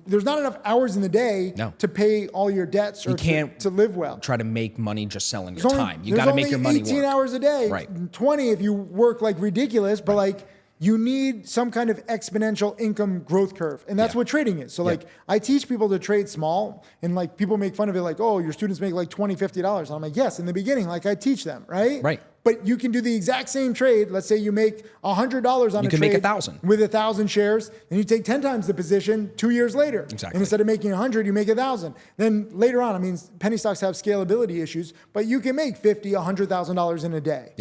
There's not enough hours in the day to pay all your debts or to live well. Try to make money just selling your time. You got to make your money work. 18 hours a day, 20 if you work like ridiculous, but like you need some kind of exponential income growth curve. And that's what trading is. So like I teach people to trade small, and like people make fun of it like, oh, your students make like $20, $50. And I'm like, yes, in the beginning, like I teach them, right? But you can do the exact same trade. Let's say you make $100 on a trade. You can make 1,000 with 1,000 shares, and you take 10 times the position 2 years later. And instead of making 100, you make 1,000. Then later on, I mean, penny stocks have scalability issues, but you can make $50,000, $100,000 in a day.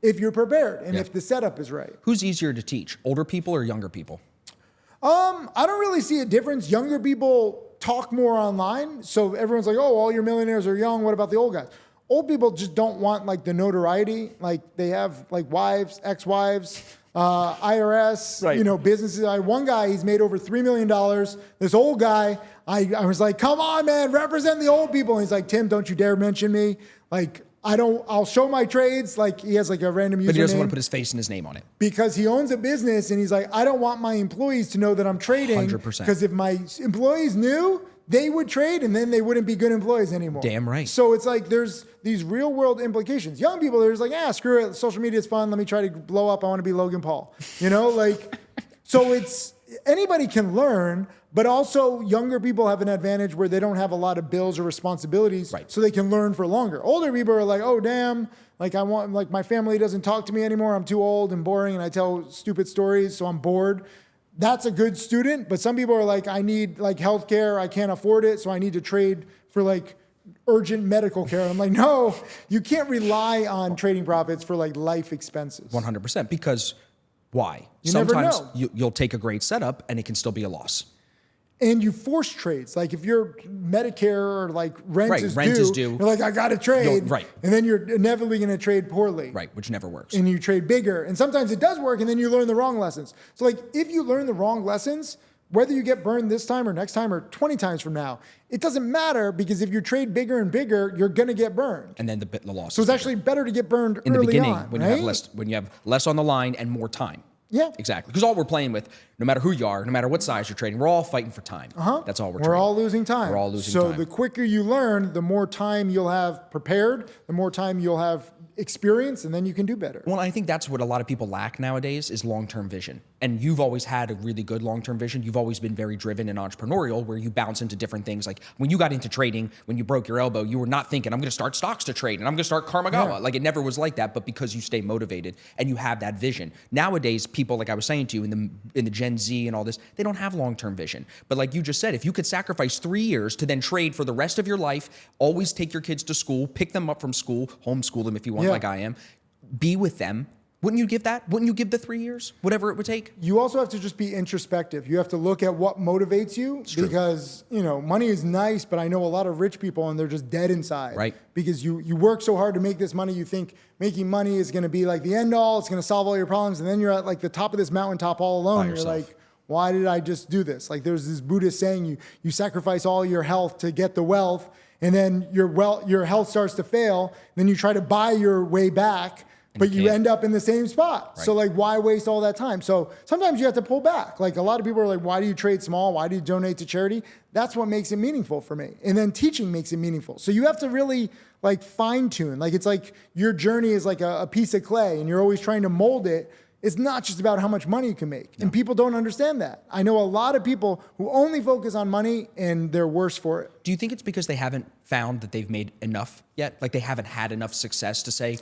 If you're prepared and if the setup is right. Who's easier to teach, older people or younger people? I don't really see a difference. Younger people talk more online. So everyone's like, oh, all your millionaires are young. What about the old guys? Old people just don't want like the notoriety. Like they have like wives, ex-wives, IRS, you know, businesses. One guy, he's made over $3 million. This old guy, I was like, come on, man, represent the old people. And he's like, Tim, don't you dare mention me. Like, I'll show my trades. Like, he has like a random username. But he doesn't want to put his face and his name on it. Because he owns a business and he's like, I don't want my employees to know that I'm trading. 100%. Because if my employees knew, they would trade and then they wouldn't be good employees anymore. Damn right. So it's like there's these real world implications. Young people, they're just like, screw it. Social media is fun. Let me try to blow up. I want to be Logan Paul. You know, like, so it's anybody can learn, but also younger people have an advantage where they don't have a lot of bills or responsibilities. Right. So they can learn for longer. Older people are like, oh, damn. Like like my family doesn't talk to me anymore. I'm too old and boring and I tell stupid stories. So I'm bored. That's a good student, but some people are like, I need like healthcare, I can't afford it, so I need to trade for like urgent medical care. I'm like, no, you can't rely on trading profits for like life expenses. 100%. Because why? You never know. You'll take a great setup and it can still be a loss. And you force trades. Like if your Medicare or like rent is due, you're like, I got to trade. Right. And then you're inevitably going to trade poorly. Right, which never works. And you trade bigger. And sometimes it does work and then you learn the wrong lessons. So like if you learn the wrong lessons, whether you get burned this time or next time or 20 times from now, it doesn't matter because if you trade bigger and bigger, you're going to get burned. And then the loss. So it's actually better to get burned in the early beginning on, when right? you have less on the line and more time. Yeah. Exactly. Because all we're playing with, no matter who you are, no matter what size you're trading, we're all fighting for time. That's all we're trading. We're all losing time. We're all losing time. So the quicker you learn, the more time you'll have prepared, the more time you'll have experience, and then you can do better. Well, I think that's what a lot of people lack nowadays is long-term vision. And you've always had a really good long-term vision. You've always been very driven and entrepreneurial where you bounce into different things. Like when you got into trading, when you broke your elbow, you were not thinking, I'm going to start stocks to trade and I'm going to start Karmagawa. Yeah. Like it never was like that, but because you stay motivated and you have that vision. Nowadays, people, like I was saying to you, in the Gen Z and all this, they don't have long-term vision. But like you just said, if you could sacrifice 3 years to then trade for the rest of your life, always take your kids to school, pick them up from school, homeschool them if you want, like I am, be with them. Wouldn't you give that? Wouldn't you give the 3 years? Whatever it would take? You also have to just be introspective. You have to look at what motivates you because, you know, money is nice, but I know a lot of rich people and they're just dead inside. Right. Because you work so hard to make this money, you think making money is going to be like the end all, it's going to solve all your problems. And then you're at like the top of this mountaintop all alone. You're like, why did I just do this? Like there's this Buddhist saying you sacrifice all your health to get the wealth and then your health starts to fail. Then you try to buy your way back. But you end up in the same spot. Right. So like, why waste all that time? So sometimes you have to pull back. Like a lot of people are like, why do you trade small? Why do you donate to charity? That's what makes it meaningful for me. And then teaching makes it meaningful. So you have to really like fine tune. Like it's like your journey is like a piece of clay and you're always trying to mold it. It's not just about how much money you can make. No. And people don't understand that. I know a lot of people who only focus on money and they're worse for it. Do you think it's because they haven't found that they've made enough yet? Like they haven't had enough success to say,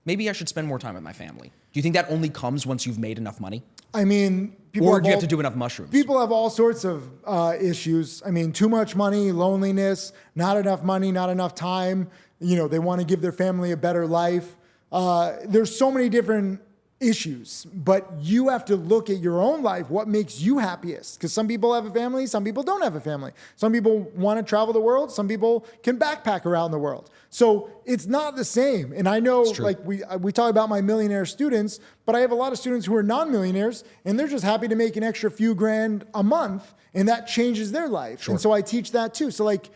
maybe I should spend more time with my family. Do you think that only comes once you've made enough money? I mean, or do you have to do enough mushrooms? People have all sorts of issues. I mean, too much money, loneliness, not enough money, not enough time. You know, they want to give their family a better life. There's so many different issues, but you have to look at your own life, what makes you happiest. Because some people have a family, some people don't have a family. Some people want to travel the world, some people can backpack around the world. So it's not the same. And I know like we talk about my millionaire students, but I have a lot of students who are non-millionaires and they're just happy to make an extra few grand a month and that changes their life. And so I teach that too. So like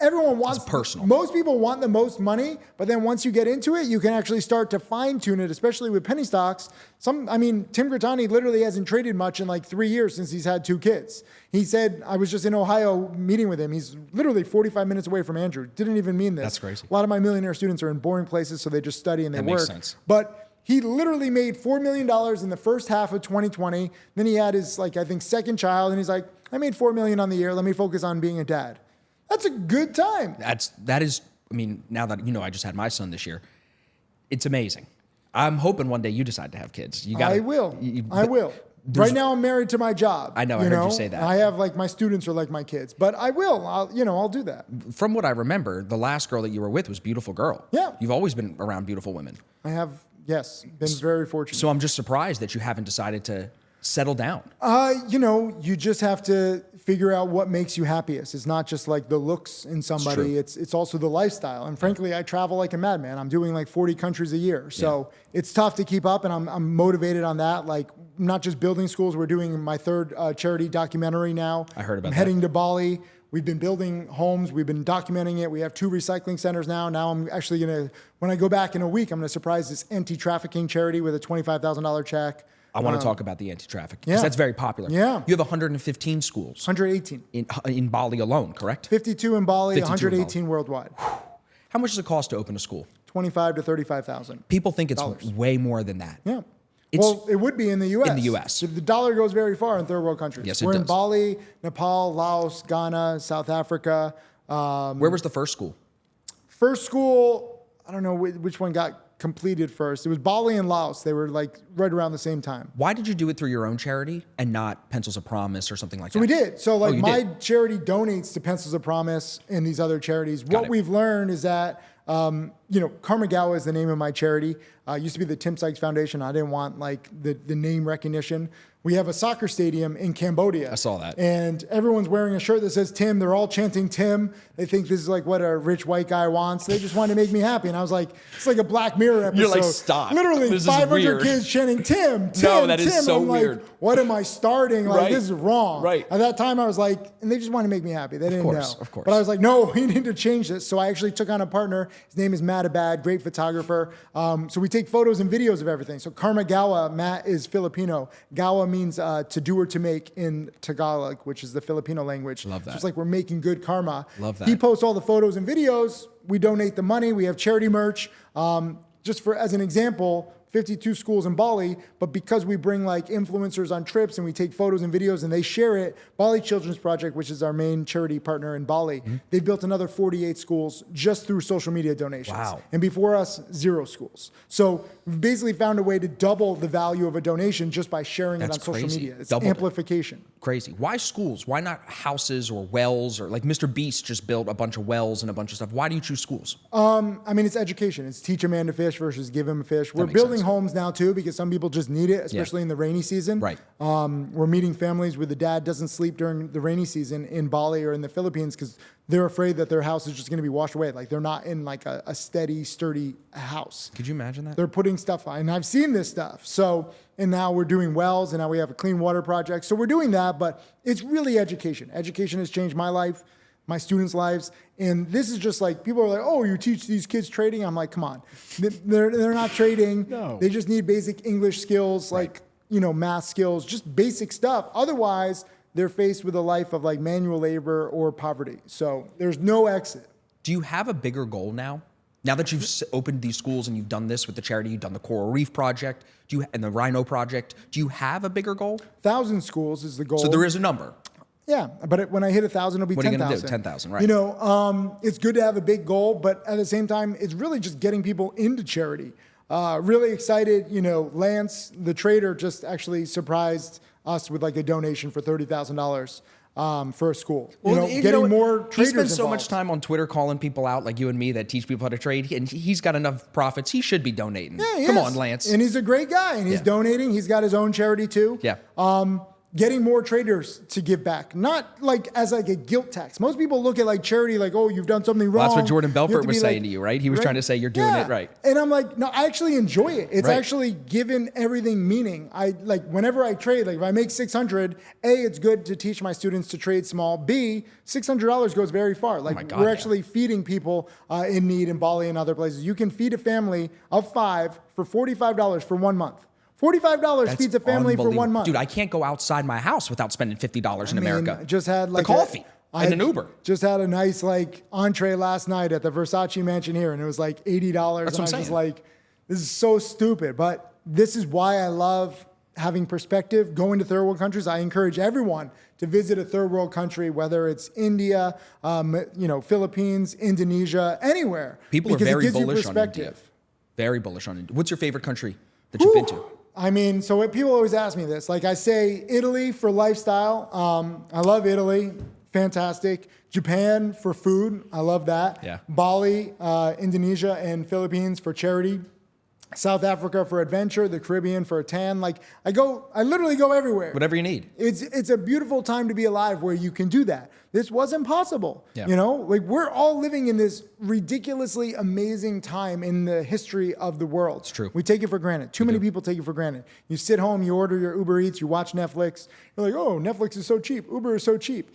everyone wants, it's personal. Most people want the most money, but then once you get into it, you can actually start to fine tune it, especially with penny stocks. Tim Grittani literally hasn't traded much in like 3 years since he's had 2 kids. He said, I was just in Ohio meeting with him. He's literally 45 minutes away from Andrew. Didn't even mean this. That's crazy. A lot of my millionaire students are in boring places, so they just study and they work. That makes sense. But he literally made $4 million in the first half of 2020. Then he had his, like, I think, second child, and he's like, I made $4 million on the year. Let me focus on being a dad. That's a good time. That is, I mean, now that, you know, I just had my son this year, it's amazing. I'm hoping one day you decide to have kids. I will. I will. Right now I'm married to my job. I know, I heard you say that. I have like my students are like my kids, but I will. I'll do that. From what I remember, the last girl that you were with was a beautiful girl. Yeah. You've always been around beautiful women. I have, yes, been very fortunate. So I'm just surprised that you haven't decided to settle down. You just have to figure out what makes you happiest. It's not just like the looks in somebody. It's also the lifestyle. And frankly, I travel like a madman. I'm doing like 40 countries a year. So it's tough to keep up and I'm motivated on that. Like not just building schools. We're doing my third charity documentary now. I heard about I'm that. heading to Bali. We've been building homes. We've been documenting it. We have 2 recycling centers now. Now I'm actually going to, when I go back in a week, I'm going to surprise this anti-trafficking charity with a $25,000 check. I want to talk about the anti-trafficking because yeah. that's very popular. Yeah. You have 115 schools 118. in Bali alone, correct? 52 in Bali, 52 in Bali. 118 worldwide. How much does it cost to open a school? 25 to 35,000. People think it's way more than that. Yeah. It's, Well, it would be in the U.S. In the U.S. The dollar goes very far in third world countries. Yes, it We're in does. Bali, Nepal, Laos, Ghana, South Africa. where was the first school? First school, I don't know which one got completed first. It was Bali and Laos. They were like right around the same time. Why did you do it through your own charity and not Pencils of Promise or something like that? So we did. So like you my did? charity donates to Pencils of Promise and these other charities. What it. we've learned is that, Karmagawa is the name of my charity. Used to be the Tim Sykes Foundation. I didn't want like the name recognition. We have a soccer stadium in Cambodia. I saw that. And everyone's wearing a shirt that says Tim. They're all chanting Tim. They think this is like what a rich white guy wants. They just wanted to make me happy. And I was like, it's like a Black Mirror episode. You're like, stop. Literally This is 500 weird. kids chanting Tim, Tim, No, that is Tim. so I'm weird. Like, what am I starting? Like, Right. this is wrong. Right. At that time, I was like, and they just wanted to make me happy. They didn't know. Of course. But I was like, no, we need to change this. So I actually took on a partner. His name is Matt Abad, great photographer. So we take photos and videos of everything. So Karmagawa, Matt is Filipino. Gawa means to do or to make in Tagalog, which is the Filipino language. Love that. So it's like we're making good karma. Love that. He posts all the photos and videos. We donate the money. We have charity merch. Just for as an example, 52 schools in Bali, but because we bring like influencers on trips and we take photos and videos and they share it, Bali Children's Project, which is our main charity partner in Bali, they built another 48 schools just through social media donations. Wow. And before us, 0 schools. So we've basically found a way to double the value of a donation just by sharing That's it on social crazy. media. It's Doubled it. amplification. Crazy. Why schools? Why not houses or wells? Or like Mr. Beast just built a bunch of wells and a bunch of stuff. Why do you choose schools? I mean, it's education. It's teach a man to fish versus give him a fish. We're makes building sense. homes now too because some people just need it, especially in the rainy season. Right. We're meeting families where the dad doesn't sleep during the rainy season in Bali or in the Philippines because they're afraid that their house is just going to be washed away. Like they're not in like a steady, sturdy house. Could you imagine that? They're putting stuff on, and I've seen this stuff. So, and now we're doing wells, and now we have a clean water project. So we're doing that, but it's really education. Education has changed my life, my students' lives, and this is just like people are like, "Oh, you teach these kids trading?" I'm like, "Come on, they're not trading. No. They just need basic English skills, like math skills, just basic stuff. Otherwise, they're faced with a life of like manual labor or poverty. So there's no exit." Do you have a bigger goal now? Now that you've opened these schools and you've done this with the charity, you've done the Coral Reef Project, and the Rhino Project, do you have a bigger goal? 1,000 schools is the goal. So there is a number. Yeah, but when I hit 1,000, it'll be 10,000. What are you gonna do? 10,000, right. It's good to have a big goal, but at the same time, it's really just getting people into charity. Really excited, Lance, the trader, just actually surprised us with like a donation for $30,000 for a school. Getting more traders He spends so involved. much time on Twitter calling people out like you and me that teach people how to trade, and he's got enough profits. He should be donating. Yeah, he Come is. on, Lance. And he's a great guy, and he's donating. He's got his own charity too. Yeah. Getting more traders to give back, not like as like a guilt tax. Most people look at like charity like, oh, you've done something wrong. Well, that's what Jordan You have Belfort to was be saying to you, right? He was trying to say you're doing it right. And I'm like, no, I actually enjoy it. It's Right. actually given everything meaning. I like whenever I trade, like if I make 600, A, it's good to teach my students to trade small. B, $600 goes very far. Like my God, we're yeah. actually feeding people in need in Bali and other places. You can feed a family of 5 for $45 for 1 month. $45 feeds a family for 1 month. Dude, I can't go outside my house without spending $50 in America. Just had like the coffee and an Uber. Just had a nice like entree last night at the Versace mansion here, and it was like $80. That's and what I'm I was just saying. like, this is so stupid. But this is why I love having perspective. Going to third world countries, I encourage everyone to visit a third world country, whether it's India, Philippines, Indonesia, anywhere. People are because it very gives you bullish on India. perspective. Very bullish on India. What's your favorite country that you've been to? I mean, so what people always ask me this, like I say Italy for lifestyle. I love Italy. Fantastic. Japan for food. I love that. Yeah. Bali, Indonesia, and Philippines for charity. South Africa for adventure, the Caribbean for a tan. Like I literally go everywhere. Whatever you need. It's a beautiful time to be alive where you can do that. This wasn't possible. Yeah. You know, like we're all living in this ridiculously amazing time in the history of the world. It's true. We take it for granted. Too many people take it for granted. You sit home, you order your Uber Eats, you watch Netflix. You're like, oh, Netflix is so cheap. Uber is so cheap.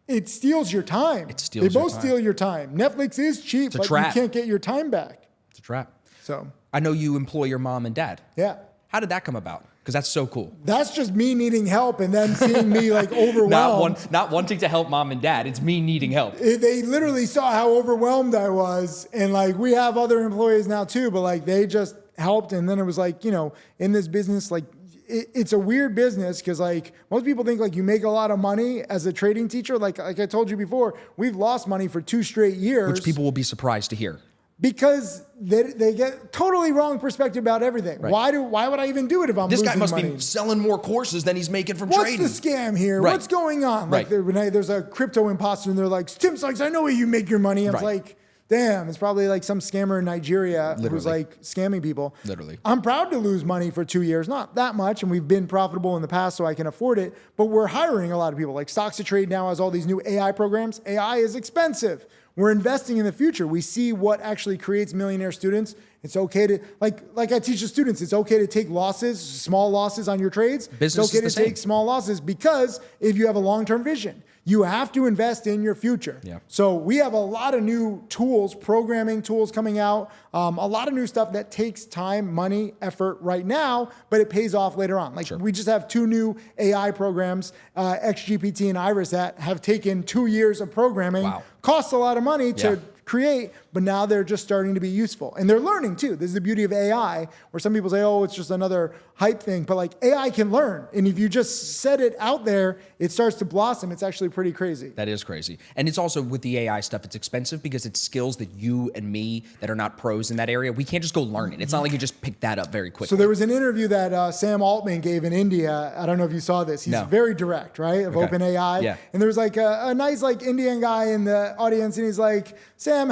It steals your time. They both steal your time. Netflix is cheap, but trap. you can't get your time back. It's a trap. So I know you employ your mom and dad. yeah. How did that come about? Because that's so cool. That's just me needing help and then seeing me like overwhelmed. Not wanting to help mom and dad. It's me needing help. They literally saw how overwhelmed I was. And like, we have other employees now too, but like they just helped. And then it was like, you know, in this business, like it's a weird business because like most people think like you make a lot of money as a trading teacher. Like I told you before, we've lost money for 2 straight years. Which people will be surprised to hear. Because they get totally wrong perspective about everything. Right. Why would I even do it if I'm This losing guy must money? be selling more courses than he's making from What's trading. the scam here? Right. What's going on? Like Right. there's a crypto imposter and they're like, Tim Sykes, I know where you make your money. I was Right. like, damn, it's probably like some scammer in Nigeria who's Literally. like scamming people. Literally. I'm proud to lose money for 2 years. Not that much, and we've been profitable in the past, so I can afford it. But we're hiring a lot of people. Like Stocks to Trade now has all these new AI programs. AI is expensive. We're investing in the future. We see what actually creates millionaire students. It's okay to, like I teach the students, it's okay to take losses, small losses on your trades. Business It's okay is to the take same. small losses because if you have a long-term vision, you have to invest in your future. Yeah. So we have a lot of new tools, programming tools coming out, a lot of new stuff that takes time, money, effort right now, but it pays off later on. Like we just have 2 new AI programs, XGPT and Iris, that have taken 2 years of programming. Wow. Costs a lot of money to Yeah. create, but now they're just starting to be useful. And they're learning too. This is the beauty of AI, where some people say, oh, it's just another hype thing. But like AI can learn. And if you just set it out there, it starts to blossom. It's actually pretty crazy. That is crazy. And it's also with the AI stuff, it's expensive because it's skills that you and me that are not pros in that area, we can't just go learn it. It's not like you just pick that up very quickly. So there was an interview that Sam Altman gave in India. I don't know if you saw this. He's No. very direct, right? Of Okay. OpenAI. Yeah. And there was like a nice like Indian guy in the audience, and he's like, Sam,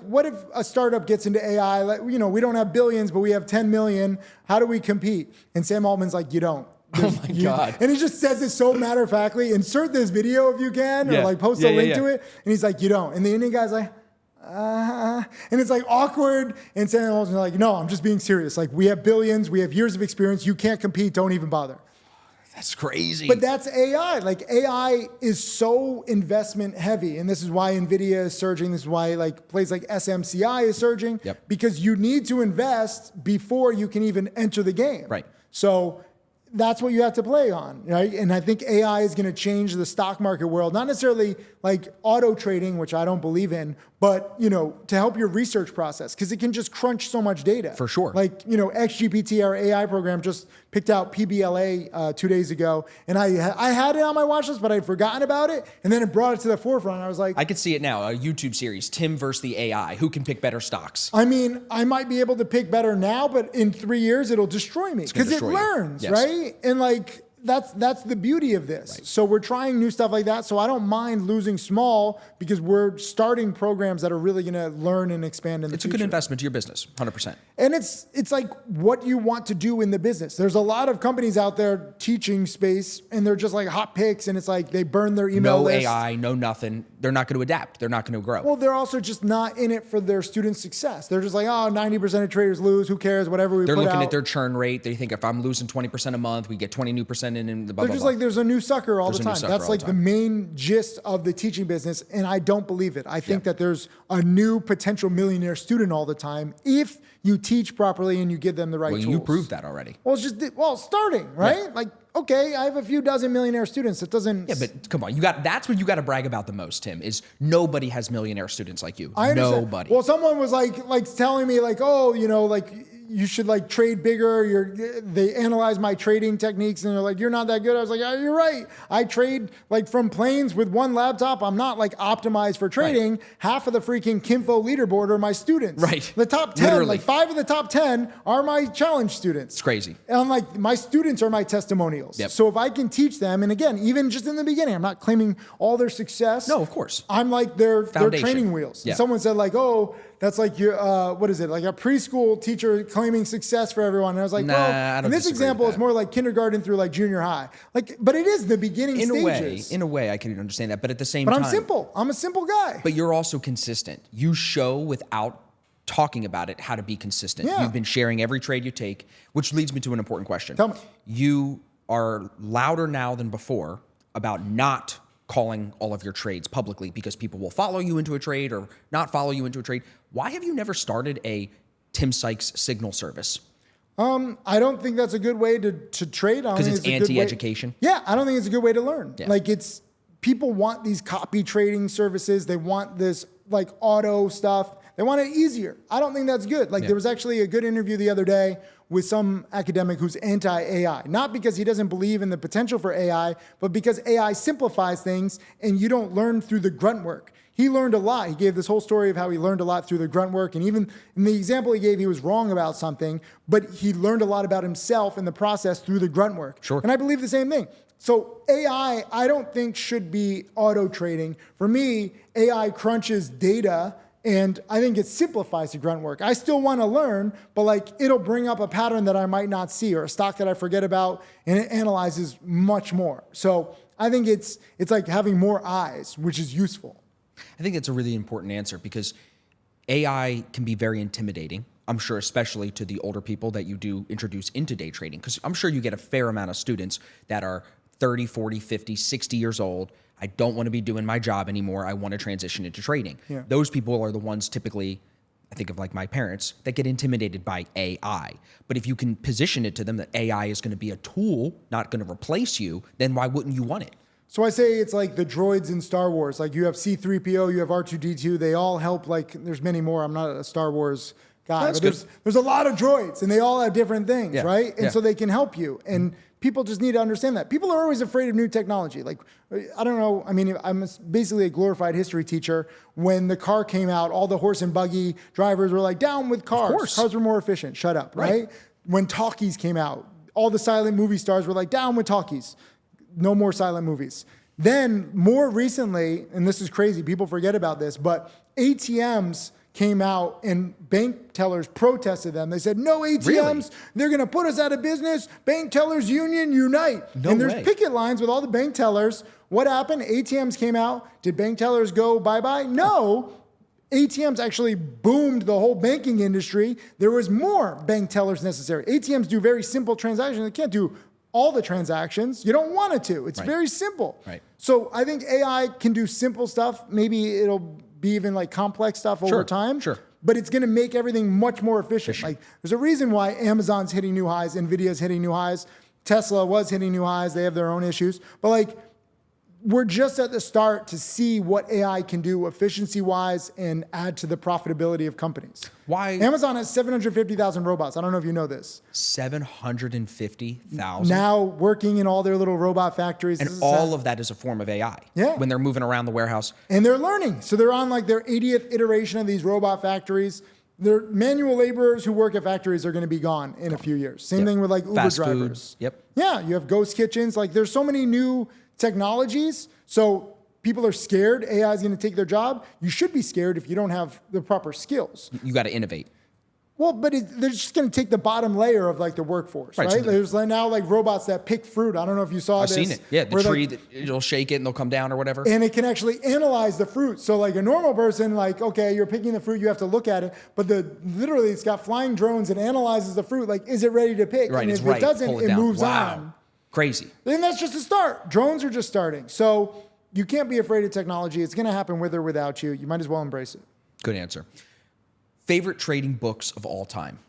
what if a startup gets into AI? Like, you know, we don't have billions, but we have 10 million. How do we compete? And Sam Altman's like, you don't. Oh my God. And he just says it so matter of factly. Insert this video if you can, Yeah. or like post Yeah, a yeah, link yeah. to it. And he's like, you don't. And the Indian guy's like, and it's like awkward. And Sam Altman's like, no, I'm just being serious. Like, we have billions, we have years of experience. You can't compete. Don't even bother. That's crazy. But that's AI. Like AI is so investment heavy. And this is why NVIDIA is surging. This is why like places like SMCI is surging. Yep. Because you need to invest before you can even enter the game. Right. So that's what you have to play on, right? And I think AI is going to change the stock market world, not necessarily like auto trading, which I don't believe in, but, you know, to help your research process, because it can just crunch so much data. For sure. Like, you know, XGPT, our AI program, just picked out PBLA 2 days ago, and I had it on my watch list, but I'd forgotten about it, and then it brought it to the forefront. I was like, I could see it now, a YouTube series, Tim versus the AI. Who can pick better stocks? I mean, I might be able to pick better now, but in 3 years, it'll destroy me because it destroy you. learns, Yes. right? And like, that's the beauty of this. So we're trying new stuff like that. So I don't mind losing small because we're starting programs that are really going to learn and expand in the It's a future. good investment to your business, 100%. And it's like what you want to do in the business. There's a lot of companies out there teaching space, and they're just like hot picks, and it's like they burn their email No list. AI, no nothing. They're not going to adapt. They're not going to grow. Well, they're also just not in it for their students' success. They're just like, oh, 90% of traders lose. Who cares? Whatever we They're put looking out. at their churn rate. They think if I'm losing 20% a month, we get 22% in the blah, They're blah, just blah. like, there's a new sucker all There's the a new time. sucker That's all like the the time. main gist of the teaching business, and I don't believe it. I think that there's a new potential millionaire student all the time if you teach properly and you give them the right Well, tools. you proved that already. Well, it's just starting, right? Like, okay, I have a few dozen millionaire students. It doesn't. Yeah, but come on, that's what you got to brag about the most, Tim, is nobody has millionaire students like you. I understand. Nobody. Well, someone was like telling me like, oh, you know, like you should like trade bigger. They analyze my trading techniques and they're like, you're not that good. I was like, yeah, you're right. I trade like from planes with one laptop. I'm not like optimized for trading. Right. Half of the freaking Kinfo leaderboard are my students. Right. The top 10, Literally. like 5 of the top 10 are my challenge students. It's crazy. And I'm like, my students are my testimonials. Yep. So if I can teach them, and again, even just in the beginning, I'm not claiming all their success. No, of course. I'm like their Foundation. training wheels. Yeah. And someone said like, oh, that's like your, what is it? Like a preschool teacher claiming success for everyone. And I was like, Nah, well, I don't in this disagree with example, it's that. more like kindergarten through like junior high. Like, but it is the beginning stages. In a way, I can understand that. But at the same time, I'm simple. I'm a simple guy. But you're also consistent. You show without talking about it how to be consistent. Yeah. You've been sharing every trade you take, which leads me to an important question. Tell me. You are louder now than before about not calling all of your trades publicly because people will follow you into a trade or not follow you into a trade. Why have you never started a Tim Sykes signal service? I don't think that's a good way to trade. Because it's anti-education? Yeah, I don't think it's a good way to learn. Yeah. Like people want these copy trading services. They want this like auto stuff. They want it easier. I don't think that's good. Like there was actually a good interview the other day with some academic who's anti-AI, not because he doesn't believe in the potential for AI, but because AI simplifies things and you don't learn through the grunt work. He learned a lot. He gave this whole story of how he learned a lot through the grunt work. And even in the example he gave, he was wrong about something, but he learned a lot about himself in the process through the grunt work. Sure. And I believe the same thing. So AI, I don't think should be auto trading. For me, AI crunches data and I think it simplifies the grunt work. I still want to learn, but like it'll bring up a pattern that I might not see or a stock that I forget about, and it analyzes much more. So I think it's like having more eyes, which is useful. I think it's a really important answer because AI can be very intimidating. I'm sure, especially to the older people that you do introduce into day trading, because I'm sure you get a fair amount of students that are 30, 40, 50, 60 years old. I don't want to be doing my job anymore. I want to transition into trading. Yeah. Those people are the ones typically, I think of like my parents, that get intimidated by AI. But if you can position it to them that AI is going to be a tool, not going to replace you, then why wouldn't you want it? So I say it's like the droids in Star Wars. Like you have C-3PO, you have R2-D2. They all help. Like there's many more. I'm not a Star Wars guy, That's but good. there's a lot of droids, and they all have different things, Yeah. right? And Yeah. so they can help you. And people just need to understand that. People are always afraid of new technology. Like I don't know. I mean, I'm basically a glorified history teacher. When the car came out, all the horse and buggy drivers were like, "Down with cars. course. Cars were more efficient. Shut up." Right? When talkies came out, all the silent movie stars were like, "Down with talkies. No more silent movies." Then more recently, and this is crazy, people forget about this, but ATMs came out and bank tellers protested them. They said, no ATMs, Really? they're gonna put us out of business. Bank tellers union, unite. No and there's way. picket lines with all the bank tellers. What happened? ATMs came out. Did bank tellers go bye-bye? No. ATMs actually boomed the whole banking industry. There was more bank tellers necessary. ATMs do very simple transactions. They can't do all the transactions. You don't want it to. It's very simple. Right. So I think AI can do simple stuff. Maybe it'll be even like complex stuff over time. Sure. But it's going to make everything much more efficient. Like there's a reason why Amazon's hitting new highs, Nvidia's hitting new highs, Tesla was hitting new highs. They have their own issues. But like we're just at the start to see what AI can do efficiency-wise and add to the profitability of companies. Why? Amazon has 750,000 robots. I don't know if you know this. 750,000? Now working in all their little robot factories. And all of that is a form of AI. Yeah. When they're moving around the warehouse. And they're learning. So they're on like their 80th iteration of these robot factories. Their manual laborers who work at factories are going to be gone in a few years. Same thing with like Uber Fast food. drivers. Yep. Yeah, you have ghost kitchens. Like there's so many new technologies. So people are scared AI is going to take their job. You should be scared if you don't have the proper skills. You got to innovate. Well, but they're just going to take the bottom layer of like the workforce, right? So There's like now like robots that pick fruit. I don't know if you saw I've this. seen it. Yeah, the where, tree, like, it'll shake it and they'll come down or whatever. and it can actually analyze the fruit. So like a normal person, like, okay, you're picking the fruit, you have to look at it. But literally it's got flying drones and analyzes the fruit. Like, is it ready to pick? Right, And it's if right. it doesn't, Pull it down. moves Wow. on. Crazy. Then that's just a start. Drones are just starting. So you can't be afraid of technology. It's going to happen with or without you. You might as well embrace it. Good answer. Favorite trading books of all time?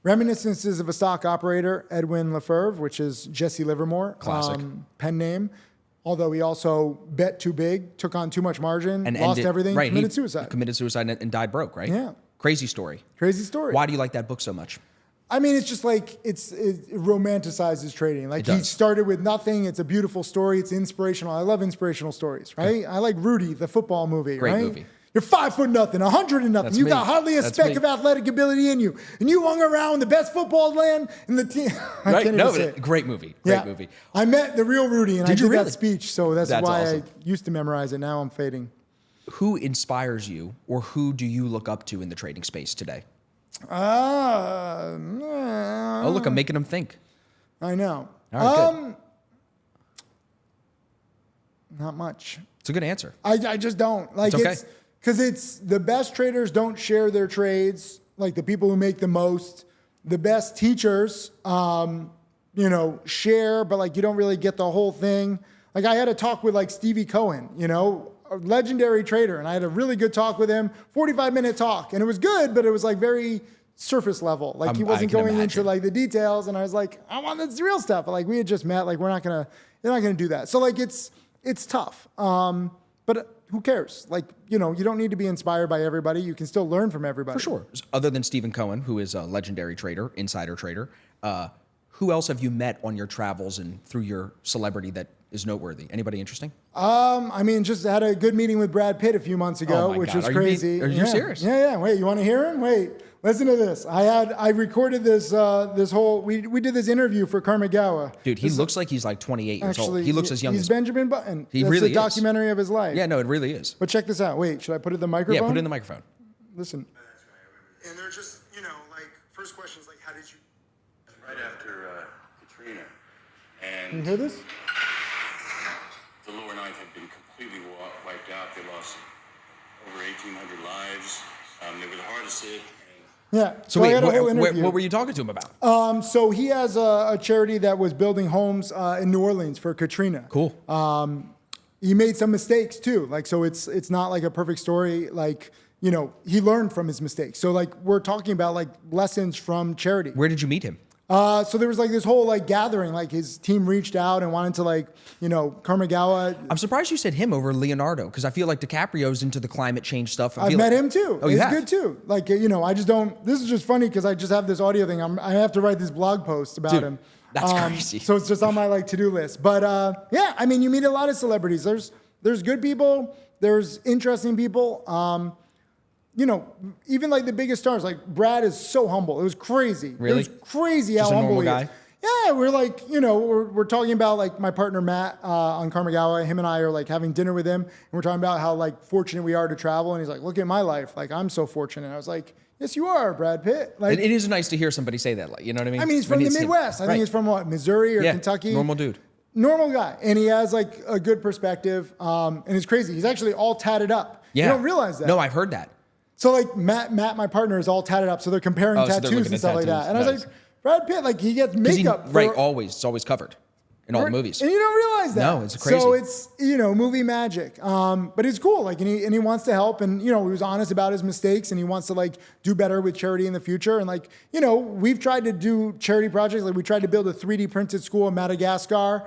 Reminiscences of a Stock Operator, Edwin Lefebvre, which is Jesse Livermore. Classic. Pen name. Although he also bet too big, took on too much margin, And lost ended- everything, right, committed he suicide. Committed suicide and died broke, right? Yeah. Crazy story. Crazy story. Why do you like that book so much? I mean, it's just like it romanticizes trading. Like It he does. started with nothing. It's a beautiful story. It's inspirational. I love inspirational stories, right? I like Rudy, the football movie, Great right? movie. You're 5'0", 100 and nothing. That's You me. got hardly a That's speck me. of athletic ability in you, and you hung around the best football land in the team. I Right? can't No, even say it. great movie. Great movie. I met the real Rudy, and I Did did you really? that speech, so that's That's why awesome. I used to memorize it. Now I'm fading. who inspires you, or who do you look up to in the trading space today? Oh, look, I'm making them think. I know. All right, good. Not much. It's a good answer. I just don't. Like, It's okay. because it's the best traders don't share their trades, like the people who make the most. The best teachers, share, but like you don't really get the whole thing. Like I had a talk with like Stevie Cohen, a legendary trader, and I had a really good talk with him, 45-minute talk, and it was good, but it was like very surface level. Like he wasn't going into like the details, and I was like, I want this real stuff. But like we had just met, like they're not gonna do that. So like it's tough. But who cares? Like, you don't need to be inspired by everybody. You can still learn from everybody. For sure. Other than Stephen Cohen, who is a legendary trader, insider trader, who else have you met on your travels and through your celebrity that is noteworthy? Anybody interesting? Just had a good meeting with Brad Pitt a few months ago, which was crazy. Are you serious? Yeah. Wait, you want to hear him? Wait, listen to this. I recorded this whole. We did this interview for Kamigawa. Dude, he looks like he's like 28 years old. He looks as young as he's Benjamin Button. He That's really a documentary of his life. Yeah, no, it really is. But check this out. Wait, should I put it in the microphone? Yeah, put it in the microphone. Listen. And they're just, like, first question is like, how did you? Right after Katrina, Can you and hear this? the lower ninth had been completely wiped out. They lost over 1,800 lives. They were the hardest hit. Yeah. So I wait, had a whole interview. what were you talking to him about? So he has a charity that was building homes in New Orleans for Katrina. Cool. He made some mistakes too. Like, so it's not like a perfect story. Like, he learned from his mistakes. So like we're talking about like lessons from charity. Where did you meet him? So there was like this whole like gathering, like his team reached out and wanted to like, Kamigawa. I'm surprised you said him over Leonardo, because I feel like DiCaprio's into the climate change stuff. I've met him too. Oh, you He's have? good too. Like, I just don't, this is just funny because I just have this audio thing. I have to write this blog post about him. That's crazy. So it's just on my like to-do list. But you meet a lot of celebrities. There's good people. There's interesting people. Even like the biggest stars, like Brad is so humble. It was crazy. Really? It was crazy Just how a humble normal he is. guy? Yeah, we're like, we're talking about like my partner Matt on Kamigawa. Him and I are like having dinner with him, and we're talking about how like fortunate we are to travel. And he's like, "Look at my life. Like I'm so fortunate." I was like, "Yes, you are, Brad Pitt." Like It is nice to hear somebody say that. Like, you know what I mean? I mean, he's from the Midwest. I think he's from what, Missouri or Kentucky. Normal dude. Normal guy, and he has like a good perspective. And it's crazy. He's actually all tatted up. Yeah. You don't realize that. No, I've heard that. So like Matt, my partner, is all tatted up. So they're comparing so they're tattoos looking and at stuff like that. tattoos. And I was Nice. like, Brad Pitt, like he gets 'Cause makeup. it's always covered in all the movies. And you don't realize that. No, it's crazy. So it's, movie magic. But it's cool. Like, and he wants to help. And, he was honest about his mistakes and he wants to like do better with charity in the future. And like, we've tried to do charity projects. Like we tried to build a 3D printed school in Madagascar.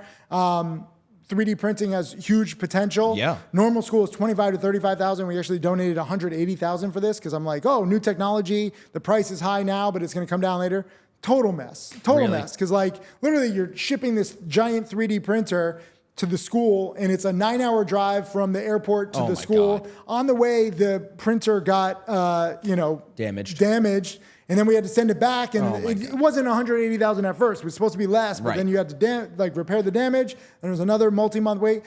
3D printing has huge potential. Yeah. Normal school is 25 to 35,000. We actually donated 180,000 for this because I'm like, oh, new technology. The price is high now, but it's going to come down later. Total mess. Total Really? mess. Because like literally you're shipping this giant 3D printer to the school and it's a 9-hour drive from the airport to Oh the my school. God. On the way, the printer got, damaged. And then we had to send it back, and Oh my it wasn't 180,000 at first. It was supposed to be less, but Right. then you had to repair the damage, and there was another multi-month wait.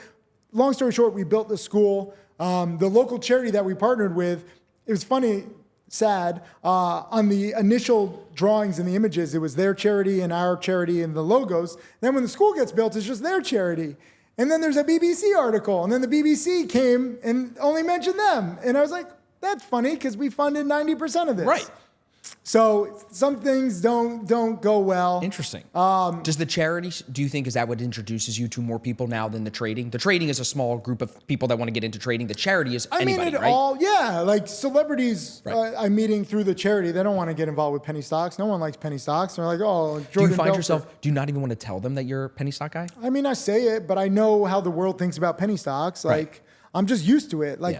Long story short, we built the school. The local charity that we partnered with, it was funny, sad. On the initial drawings and the images, it was their charity and our charity and the logos. Then when the school gets built, it's just their charity. And then there's a BBC article, and then the BBC came and only mentioned them. And I was like, that's funny because we funded 90% of this. Right. So some things don't go well. Interesting. Does the charity, do you think, is that what introduces you to more people now than the trading? The trading is a small group of people that want to get into trading. The charity is anybody, right? Like celebrities Right. I'm meeting through the charity. They don't want to get involved with penny stocks. No one likes penny stocks. They're like, oh, Jordan Do you find Belfort. yourself, do you not even want to tell them that you're a penny stock guy? I mean, I say it, but I know how the world thinks about penny stocks. Right. Like, I'm just used to it. Like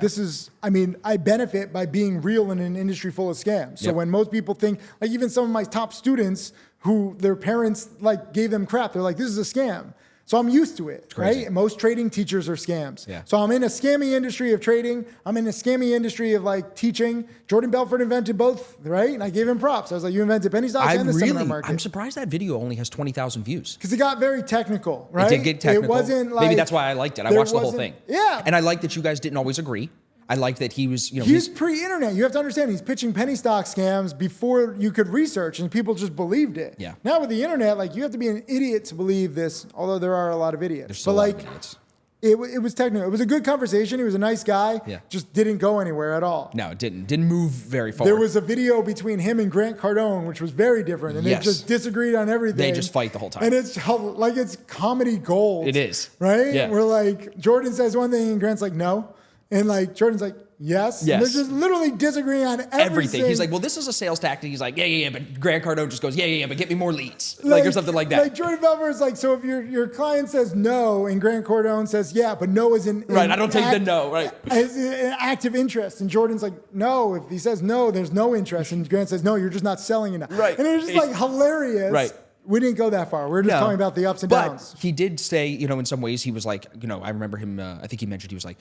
I benefit by being real in an industry full of scams. So Yep. when most people think, like even some of my top students who their parents like gave them crap, they're like, this is a scam. So I'm used to it, crazy. right? Most trading teachers are scams. Yeah. So I'm in a scammy industry of trading. I'm in a scammy industry of like teaching. Jordan Belfort invented both, right? And I gave him props. I was like, you invented penny stocks and the seminar market. I'm surprised that video only has 20,000 views. Because it got very technical, right? It did get technical. It wasn't like... Maybe that's why I liked it. I there watched the whole wasn't- thing. Yeah. And I like that you guys didn't always agree. I like that he was, he's pre-internet. You have to understand, he's pitching penny stock scams before you could research, and people just believed it. Yeah. Now with the internet, like, you have to be an idiot to believe this, although there are a lot of idiots. There's still a lot of idiots. It was technical. It was a good conversation. He was a nice guy. Yeah. Just didn't go anywhere at all. No, it didn't move very forward. There was a video between him and Grant Cardone, which was very different, and Yes. they just disagreed on everything. They just fight the whole time. And it's like it's comedy gold. It is. Right? Yeah. Where like Jordan says one thing and Grant's like, no. And like Jordan's like, yes. Yes. And they're just literally disagreeing on everything. He's like, well, this is a sales tactic. He's like, yeah. But Grant Cardone just goes, yeah, but get me more leads. Like or something like that. Like Jordan Belfort is like, so if your client says no and Grant Cardone says yeah, but no is in Right, I don't take the no, right. As an active interest. And Jordan's like, no, if he says no, there's no interest. And Grant says, no, you're just not selling enough. Right. And it's just like hilarious. Right. We didn't go that far. We're just talking about the ups and downs. But he did say, in some ways he was like, I remember him, I think he mentioned he was like,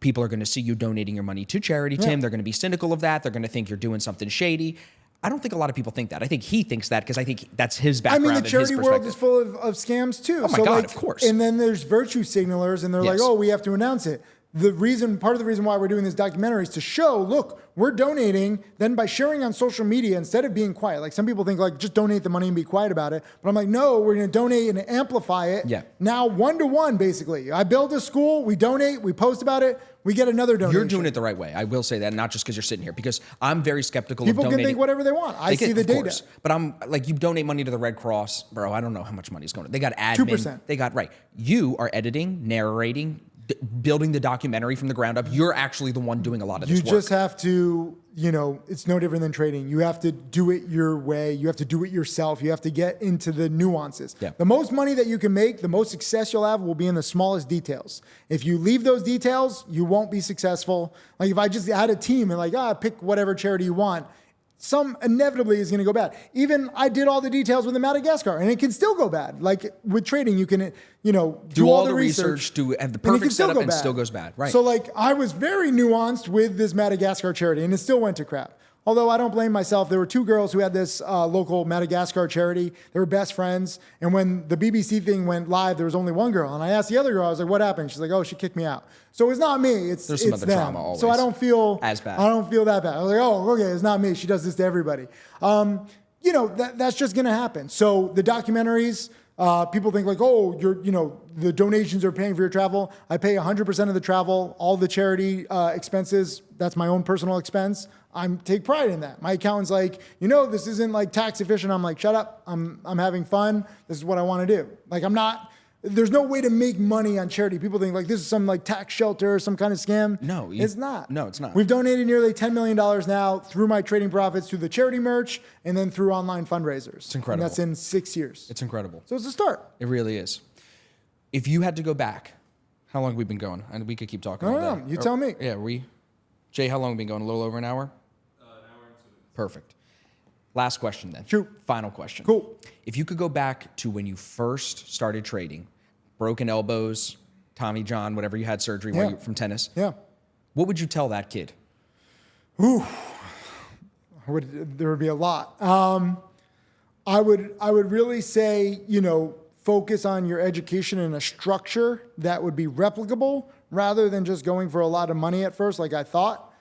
people are going to see you donating your money to charity, Tim. They're going to be cynical of that. They're going to think you're doing something shady. I don't think a lot of people think that. I think he thinks that because I think that's his background. I mean, the charity world is full of scams too. Oh my God, of course. And then there's virtue signalers, and they're like, oh, we have to announce it. Part of the reason why we're doing this documentary is to show, look, we're donating. Then by sharing on social media, instead of being quiet, like some people think like just donate the money and be quiet about it. But I'm like, no, we're going to donate and amplify it. Yeah. Now 1-to-1, basically. I build a school, we donate, we post about it, we get another donation. You're doing it the right way. I will say that, not just because you're sitting here, because I'm very skeptical People of donating. can think whatever they want. I see the data. Course. But I'm like, you donate money to the Red Cross, bro. I don't know how much money is going to. They got admin. 2%. They got, right. You are editing, narrating, building the documentary from the ground up. You're actually the one doing a lot of this work. You just have to, it's no different than trading. You have to do it your way. You have to do it yourself. You have to get into the nuances. Yeah. The most money that you can make, the most success you'll have will be in the smallest details. If you leave those details, you won't be successful. Like if I just had a team and like, pick whatever charity you want, some inevitably is going to go bad. Even I did all the details with the Madagascar, and it can still go bad. Like with trading, you can, do all the research, do have the perfect setup, and still goes bad. Right. So like I was very nuanced with this Madagascar charity, and it still went to crap. Although I don't blame myself. There were two girls who had this local Madagascar charity. They were best friends. And when the BBC thing went live, there was only one girl. And I asked the other girl, I was like, what happened? She's like, oh, she kicked me out. So it's not me. There's some other trauma them. always. So I don't feel as bad. I don't feel that bad. I was like, oh, okay, it's not me. She does this to everybody. That's just going to happen. So the documentaries, people think like, oh, the donations are paying for your travel. I pay 100% of the travel, all the charity expenses. That's my own personal expense. I take pride in that. My accountant's like, this isn't like tax efficient. I'm like, shut up. I'm having fun. This is what I want to do. Like there's no way to make money on charity. People think like this is some like tax shelter or some kind of scam. No, it's not. No, it's not. We've donated nearly $10 million now through my trading profits, through the charity merch, and then through online fundraisers. It's incredible. And that's in 6 years. It's incredible. So it's a start. It really is. If you had to go back, how long have we been going? And we could keep talking all day. No, you tell me. Yeah, Jay, how long have we been going? A little over an hour? An hour and 2 minutes. Perfect. Last question then. Shoot. Final question. Cool. If you could go back to when you first started trading, broken elbows, Tommy John, whatever you had surgery from tennis. Yeah. What would you tell that kid? There would be a lot. I would really say, focus on your education in a structure that would be replicable rather than just going for a lot of money at first, like I thought.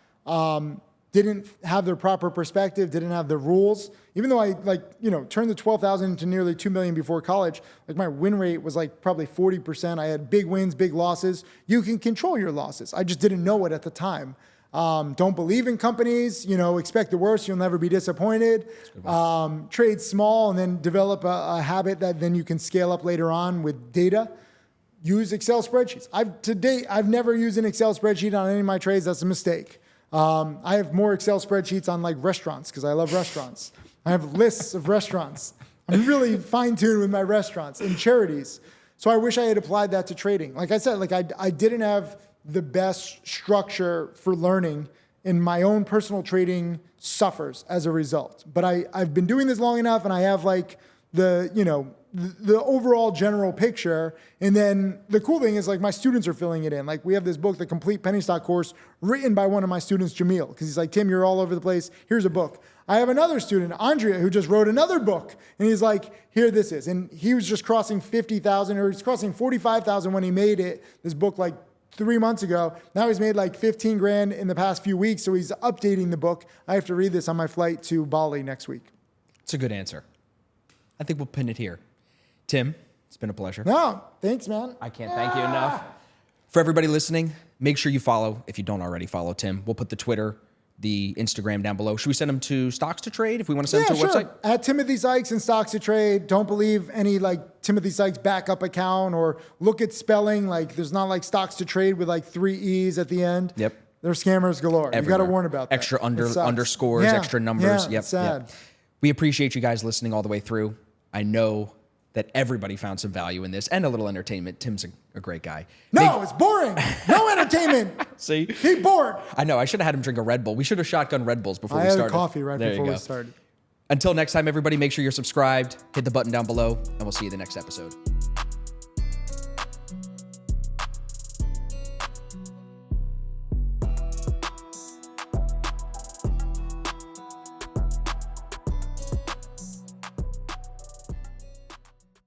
Didn't have the proper perspective, didn't have the rules. Even though I turned the 12,000 into nearly 2 million before college, like my win rate was like probably 40%. I had big wins, big losses. You can control your losses. I just didn't know it at the time. Don't believe in companies, expect the worst. You'll never be disappointed. Trade small and then develop a habit that then you can scale up later on with data. Use Excel spreadsheets. To date, I've never used an Excel spreadsheet on any of my trades. That's a mistake. I have more Excel spreadsheets on like restaurants because I love restaurants. I have lists of restaurants. I'm really fine-tuned with my restaurants and charities. So I wish I had applied that to trading. Like I said, I didn't have the best structure for learning, and my own personal trading suffers as a result. But I've been doing this long enough, and I have like the overall general picture. And then the cool thing is like my students are filling it in. Like we have this book, the Complete Penny Stock Course, written by one of my students, Jamil, because he's like, Tim, you're all over the place. Here's a book. I have another student, Andrea, who just wrote another book. And he's like, here this is. And he was just crossing 50,000, or he's crossing 45,000 when he made it. This book like 3 months ago. Now he's made like 15 grand in the past few weeks. So he's updating the book. I have to read this on my flight to Bali next week. It's a good answer. I think we'll pin it here. Tim, it's been a pleasure. No, thanks, man. I can't thank you enough. For everybody listening, make sure you follow, if you don't already follow Tim. We'll put the Twitter, the Instagram down below. Should we send them to Stocks to Trade if we want to send them to a website? At Timothy Sykes and Stocks to Trade. Don't believe any like Timothy Sykes backup account or look at spelling. Like there's not like Stocks to Trade with like 3 E's at the end. Yep. They're scammers galore. You got to warn about that. Extra It sucks. underscores, Yeah, extra numbers. Yeah, Yep. it's sad. Yep. We appreciate you guys listening all the way through. I know that everybody found some value in this and a little entertainment. Tim's a great guy. No, it's boring. No entertainment. See? Keep bored. I know. I should have had him drink a Red Bull. We should have shotgun Red Bulls before I we had started. coffee right There before you we go. started. Until next time, everybody, make sure you're subscribed. Hit the button down below, and we'll see you in the next episode.